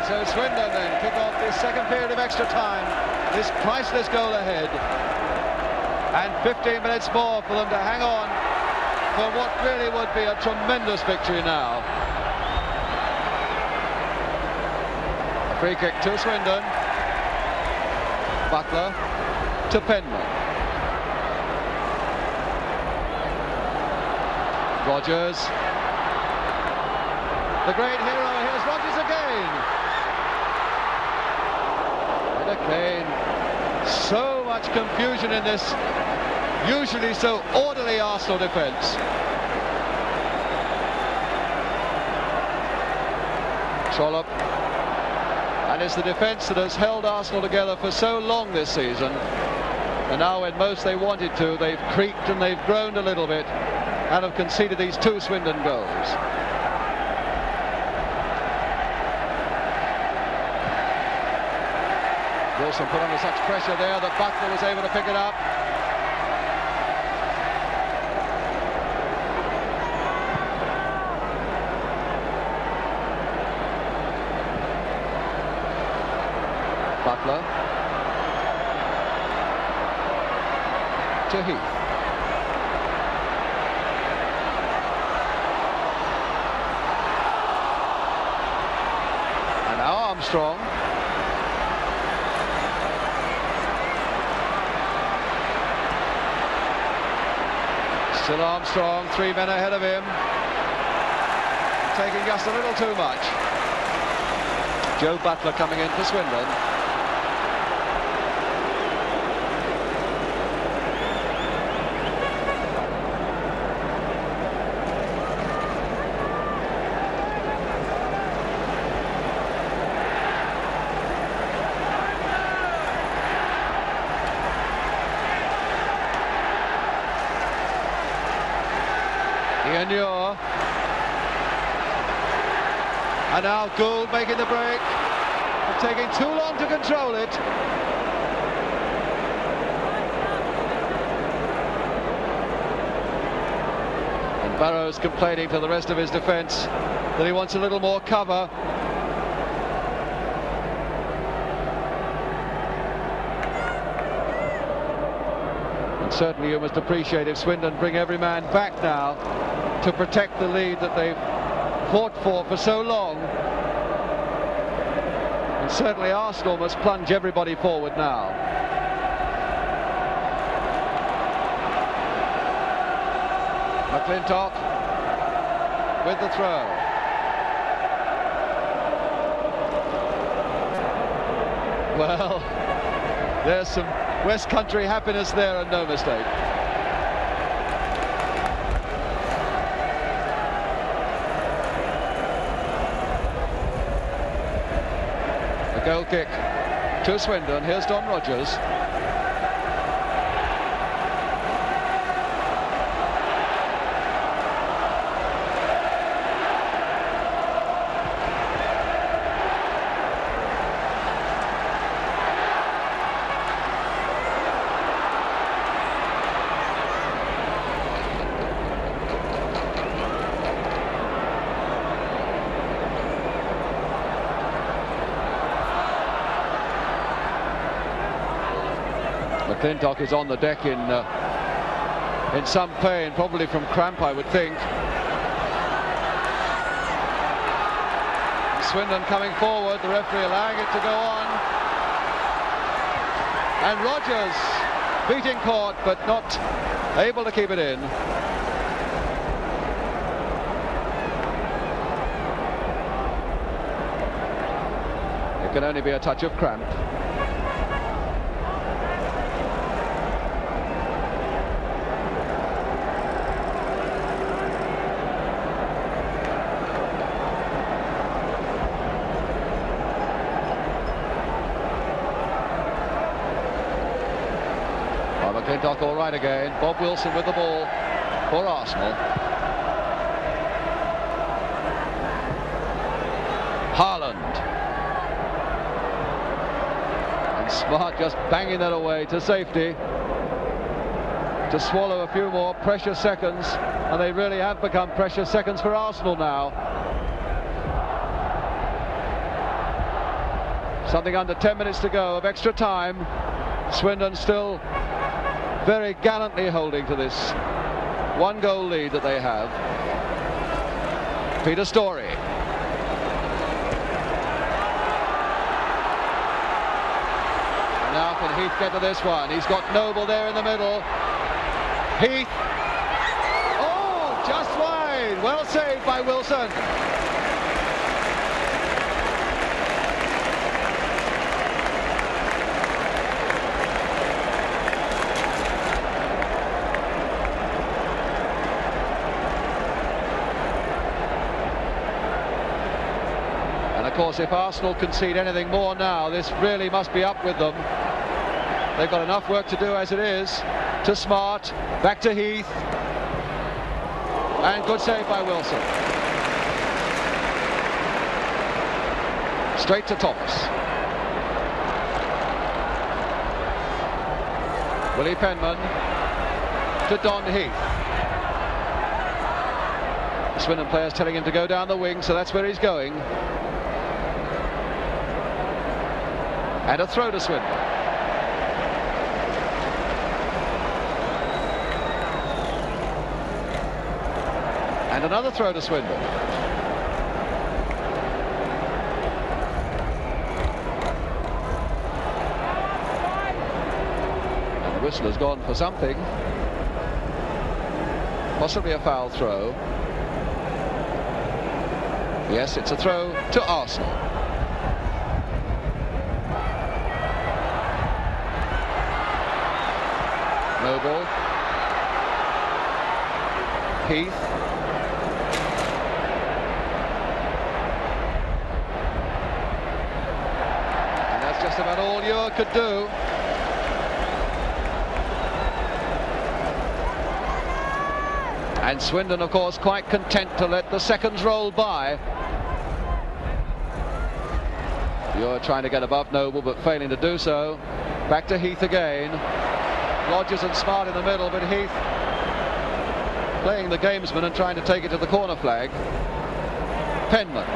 So Swindon then kick off this second period of extra time, this priceless goal ahead, and 15 minutes more for them to hang on for what really would be a tremendous victory now. A free kick to Swindon. Butler to Penman. Rogers, the great hero. Here's Rogers again. Again, so much confusion in this usually so orderly Arsenal defence. Trollope, and it's the defence that has held Arsenal together for so long this season, and now when most they wanted to, they've creaked and they've groaned a little bit and have conceded these 2 Swindon goals. Wilson put under such pressure there that Butler was able to pick it up. Butler to Heath. And now Armstrong. Still Armstrong, 3 men ahead of him. Taking just a little too much. Joe Butler coming in for Swindon. And now Gould making the break, taking too long to control it. And Burrows complaining to the rest of his defence that he wants a little more cover. And certainly you must appreciate if Swindon bring every man back now to protect the lead that they've fought for so long. And certainly Arsenal must plunge everybody forward now. McLintock with the throw. Well, there's some West Country happiness there and no mistake. Goal kick to Swindon. Here's Don Rogers. McLintock is on the deck in in some pain, probably from cramp, I would think. Swindon coming forward, the referee allowing it to go on. And Rogers beating Court, but not able to keep it in. It can only be a touch of cramp. McLintock all right again. Bob Wilson with the ball for Arsenal. Harland. And Smart just banging that away to safety. To swallow a few more precious seconds. And they really have become precious seconds for Arsenal now. Something under 10 minutes to go of extra time. Swindon still very gallantly holding to this one-goal lead that they have. Peter Storey. And now can Heath get to this one? He's got Noble there in the middle. Heath. Oh, just wide. Well saved by Wilson. Of course, if Arsenal concede anything more now, this really must be up with them. They've got enough work to do as it is. To Smart, back to Heath, and good save by Wilson. Straight to Thomas. Willie Penman to Don Heath. The Swindon players telling him to go down the wing, so that's where he's going. And a throw to Swindon. And another throw to Swindon. And the whistle has gone for something. Possibly a foul throw. Yes, it's a throw to Arsenal. Noble. Heath. And that's just about all Ure could do. And Swindon, of course, quite content to let the seconds roll by. Ure trying to get above Noble, but failing to do so. Back to Heath again. Rogers and Smart in the middle, but Heath playing the gamesman and trying to take it to the corner flag. Penman.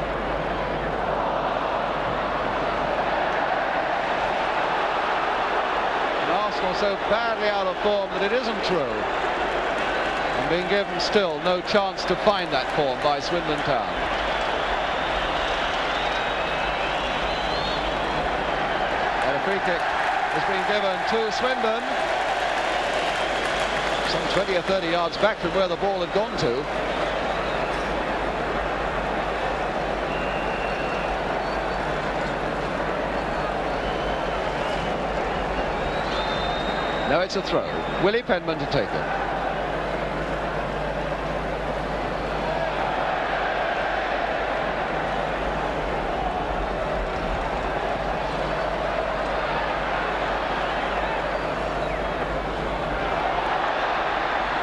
And Arsenal so badly out of form that it isn't true. And being given still no chance to find that form by Swindon Town. And a free kick has been given to Swindon. Some 20 or 30 yards back from where the ball had gone to. No, it's a throw. Willie Penman to take it.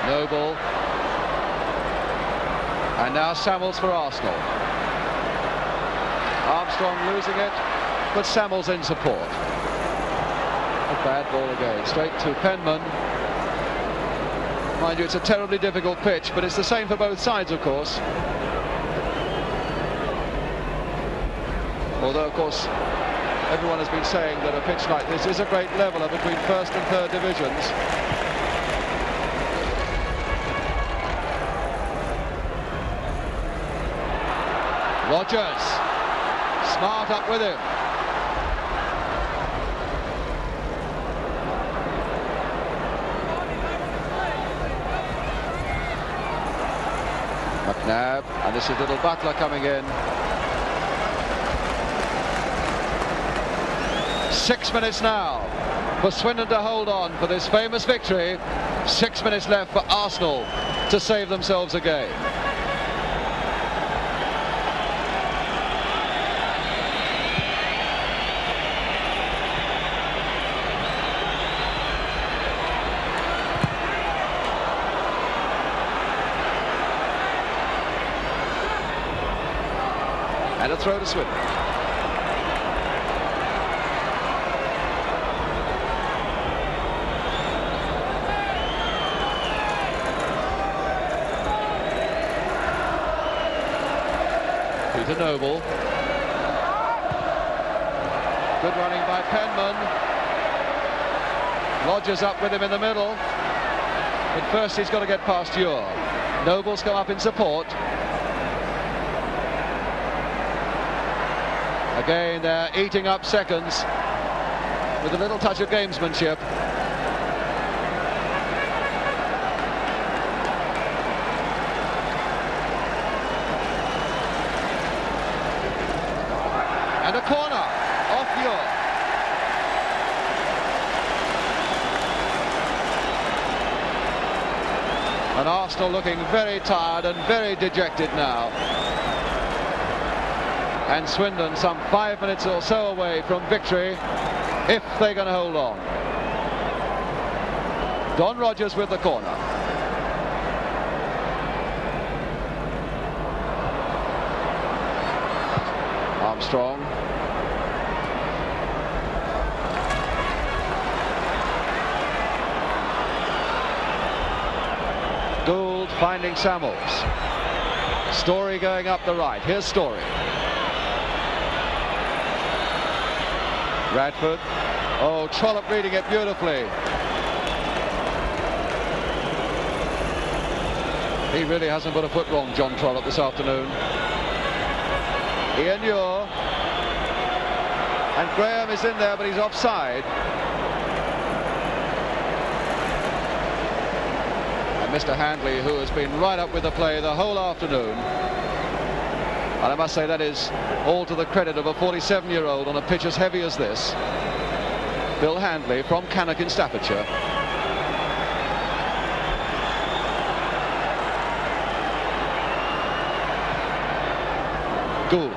Noble. And now Sammels for Arsenal. Armstron losing it, but Sammels in support. A bad ball again, straight to Penman. Mind you, it's a terribly difficult pitch, but it's the same for both sides, of course. Although, of course, everyone has been saying that a pitch like this is a great leveller between first and third divisions. Rodgers, Smart up with him. McNab, and this is little Butler coming in. 6 minutes now for Swindon to hold on for this famous victory. 6 minutes left for Arsenal to save themselves a game. And a throw to Swindon. To Noble. Good running by Penman. Rodgers up with him in the middle. But first he's got to get past Ure. Noble's come up in support. Again, they're eating up seconds with a little touch of gamesmanship. And a corner off Ure. And Arsenal looking very tired and very dejected now. And Swindon some 5 minutes or so away from victory if they're going to hold on. Don Rodgers with the corner. Armstrong. Gould finding Sammels. Storey going up the right. Here's Storey. Radford. Oh, Trollope reading it beautifully. He really hasn't put a foot wrong, John Trollope, this afternoon. Ian Ure. And Graham is in there, but he's offside. And Mr. Handley, who has been right up with the play the whole afternoon. And I must say that is all to the credit of a 47-year-old on a pitch as heavy as this. Bill Handley from Cannock in Staffordshire. Gould.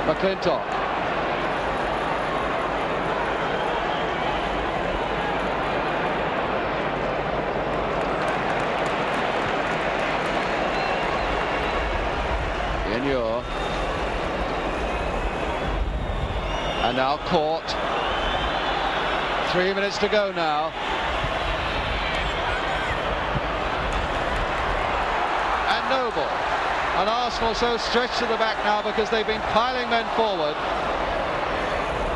McLintock. Ure. And now caught. 3 minutes to go now. And Noble. And Arsenal so stretched to the back now because they've been piling men forward.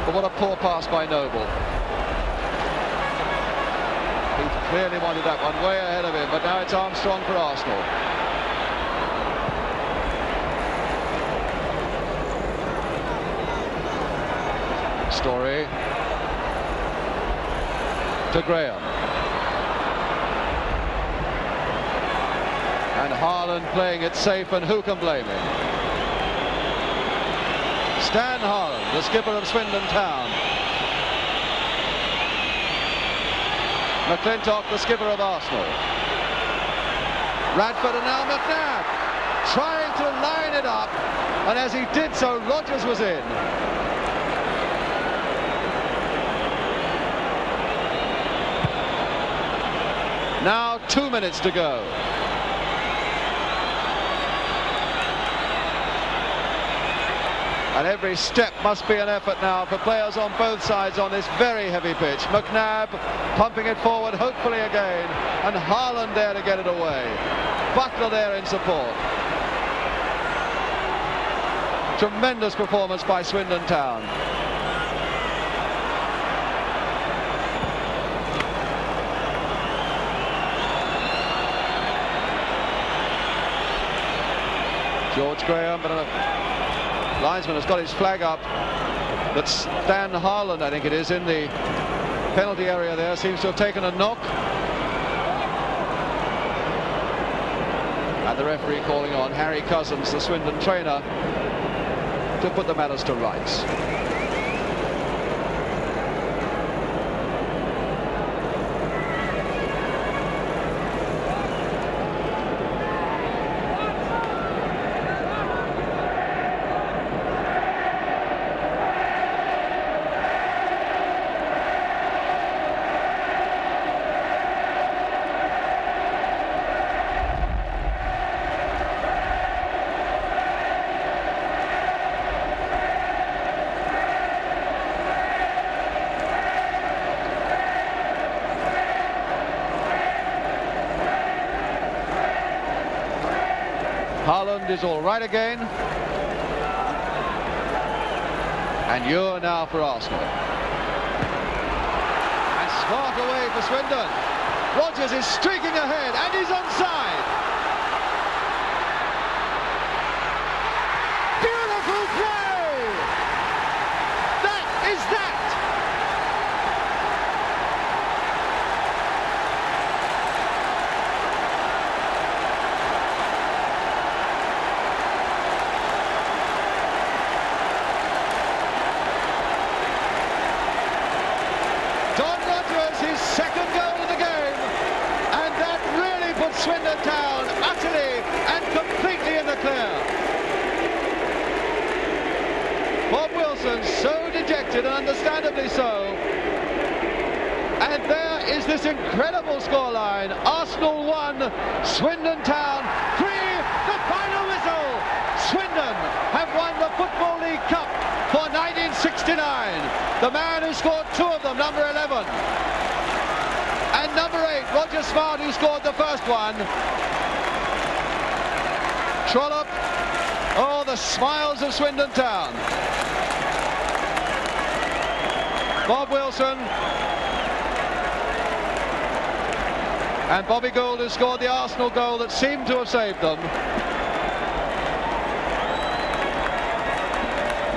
But what a poor pass by Noble. He clearly wanted that one way ahead of him, but now it's Armstrong for Arsenal. Storey to Graham. And Harland playing it safe, and who can blame him? Stan Harland, the skipper of Swindon Town. McLintock, the skipper of Arsenal. Radford and now McNab trying to line it up, and as he did so, Rodgers was in. Now 2 minutes to go. And every step must be an effort now for players on both sides on this very heavy pitch. McNab pumping it forward, hopefully again, and Harland there to get it away. Butler there in support. Tremendous performance by Swindon Town. George Graham, but a linesman has got his flag up. That's Dan Harland, I think it is, in the penalty area there, seems to have taken a knock. And the referee calling on Harry Cousins, the Swindon trainer, to put the matters to rights. Harland is all right again. And you're now for Arsenal. And smart away for Swindon. Rodgers is streaking ahead and he's onside. Beautiful play! That is that! Second goal of the game, and that really puts Swindon Town utterly and completely in the clear. Bob Wilson so dejected, and understandably so. And there is this incredible scoreline. Arsenal 1, Swindon Town 3. The final whistle. Swindon have won the Football League Cup for 1969. The man who scored 2 of them, number 11. And number 8, Roger Smart, who scored the first one. Trollope. Oh, the smiles of Swindon Town. Bob Wilson. And Bobby Gould, who scored the Arsenal goal that seemed to have saved them.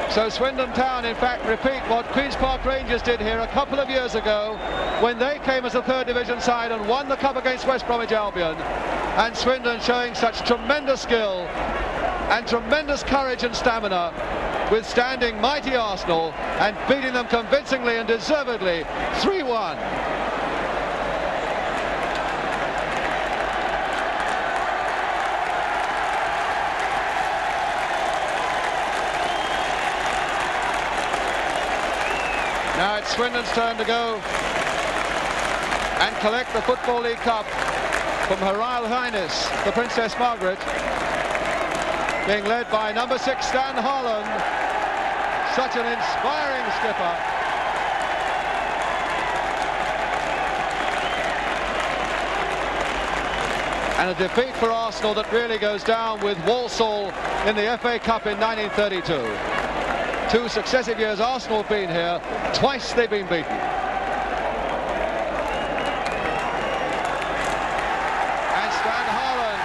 So Swindon Town, in fact, repeat what Queen's Park Rangers did here a couple of years ago when they came as a third division side and won the cup against West Bromwich Albion. And Swindon showing such tremendous skill and tremendous courage and stamina, withstanding mighty Arsenal and beating them convincingly and deservedly 3-1. Now it's Swindon's turn to go and collect the Football League Cup from Her Royal Highness, the Princess Margaret, being led by number 6, Stan Harland. Such an inspiring skipper. And a defeat for Arsenal that really goes down with Walsall in the FA Cup in 1932. 2 successive years Arsenal have been here, twice they've been beaten. And Stan Harland.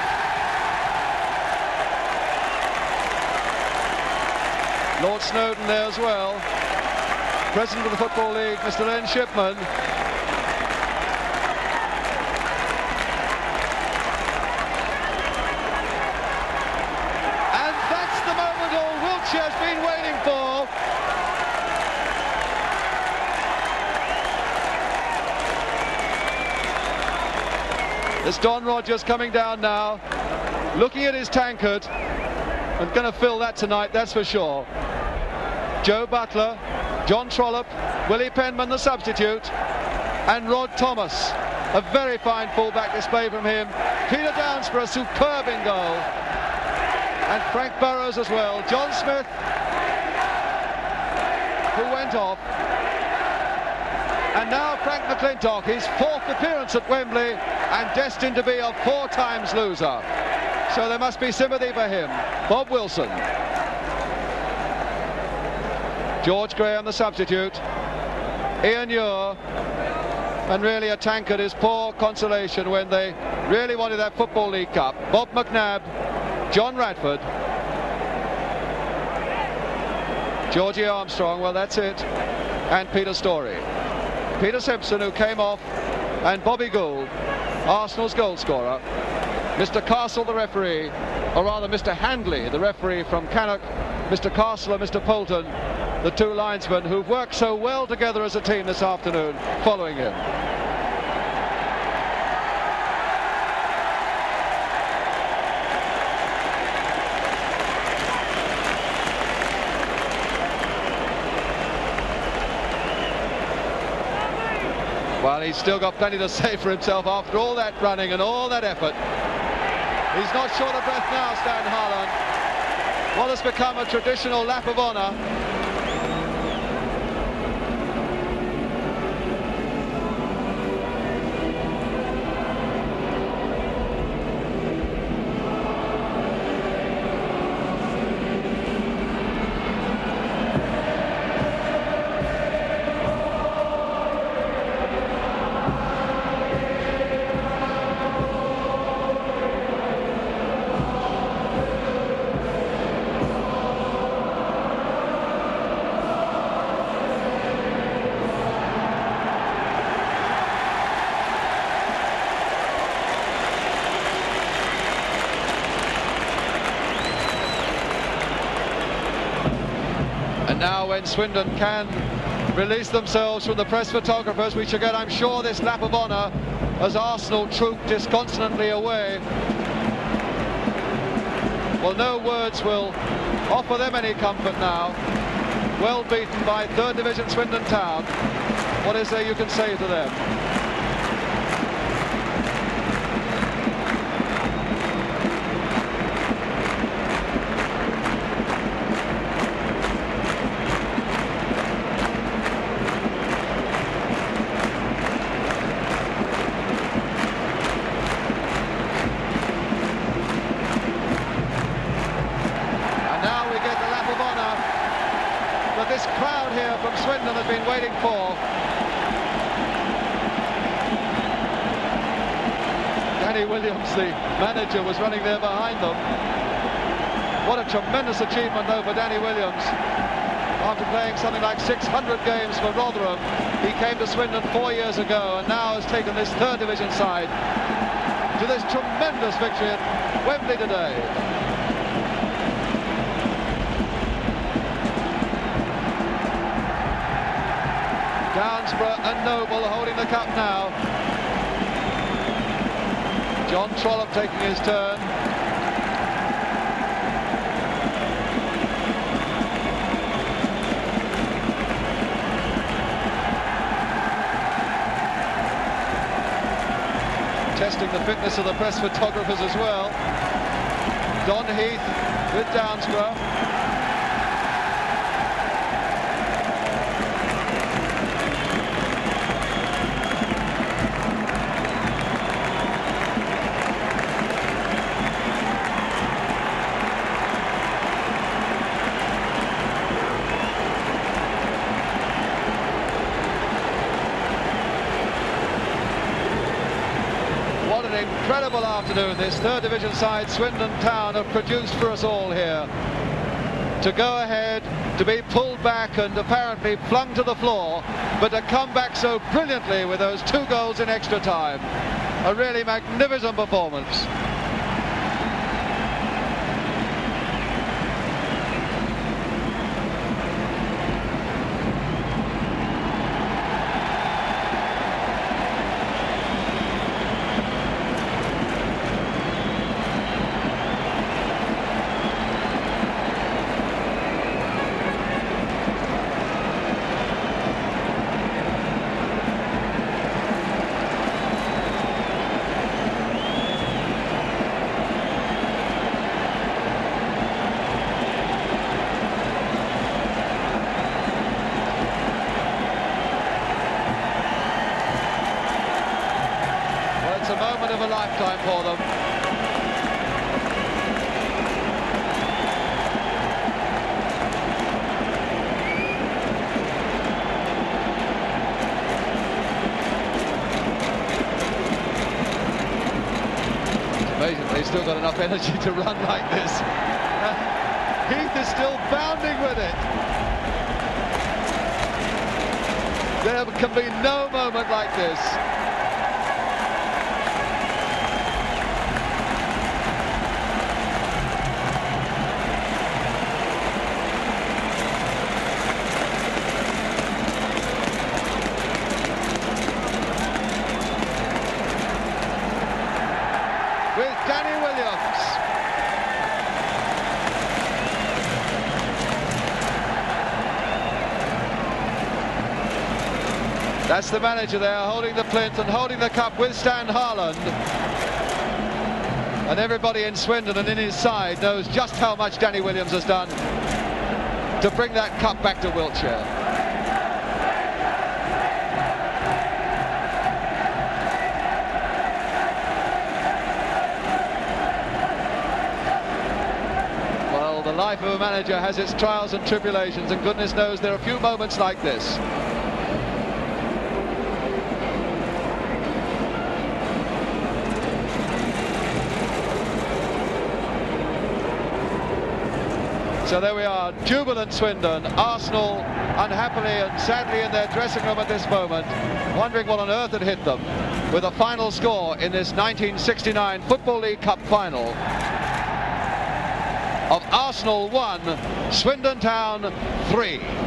Lord Snowden there as well. President of the Football League, Mr. Len Shipman. And that's the moment all Wiltshire's been waiting for. It's Don Rodgers coming down now, looking at his tankard, and going to fill that tonight, that's for sure. Joe Butler, John Trollope, Willie Penman, the substitute, and Rod Thomas. A very fine fullback display from him. Peter Downsborough, superb in goal. And Frank Burrows as well. John Smith, who went off. And now Frank McLintock, his 4th appearance at Wembley and destined to be a 4 times loser. So there must be sympathy for him. Bob Wilson. George Graham, the substitute. Ian Ure. And really a tankard is poor consolation when they really wanted that Football League Cup. Bob McNab, John Radford, Georgie Armstrong, well, that's it, and Peter Storey. Peter Simpson, who came off, and Bobby Gould, Arsenal's goal scorer. Mr. Castle, the referee, or rather Mr. Handley, the referee from Cannock, Mr. Castle and Mr. Poulton, the two linesmen who've worked so well together as a team this afternoon, following him. Well, he's still got plenty to say for himself after all that running and all that effort. He's not short of breath now, Stan Harland. What has become a traditional lap of honour. And now when Swindon can release themselves from the press photographers, we shall get, I'm sure, this lap of honour as Arsenal troop disconsolately away. Well, no words will offer them any comfort now. Well beaten by 3rd Division Swindon Town. What is there you can say to them? This crowd here from Swindon has been waiting for. Danny Williams, the manager, was running there behind them. What a tremendous achievement though for Danny Williams. After playing something like 600 games for Rotherham, he came to Swindon 4 years ago and now has taken this 3rd Division side to this tremendous victory at Wembley today. Downsborough and Noble holding the cup now. John Trollope taking his turn. Testing the fitness of the press photographers as well. Don Heath with Downsborough. Incredible afternoon this 3rd Division side Swindon Town have produced for us all here. To go ahead, to be pulled back and apparently flung to the floor, but to come back so brilliantly with those 2 goals in extra time. A really magnificent performance. It's a moment of a lifetime for them. It's amazing they've still got enough energy to run like this. Heath is still bounding with it. There can be no moment like this. That's the manager there, holding the plinth and holding the cup with Stan Harland. And everybody in Swindon and in his side knows just how much Danny Williams has done to bring that cup back to Wiltshire. Well, the life of a manager has its trials and tribulations, and goodness knows there are few moments like this. So there we are, jubilant Swindon, Arsenal unhappily and sadly in their dressing room at this moment, wondering what on earth had hit them, with a final score in this 1969 Football League Cup final of Arsenal 1, Swindon Town 3.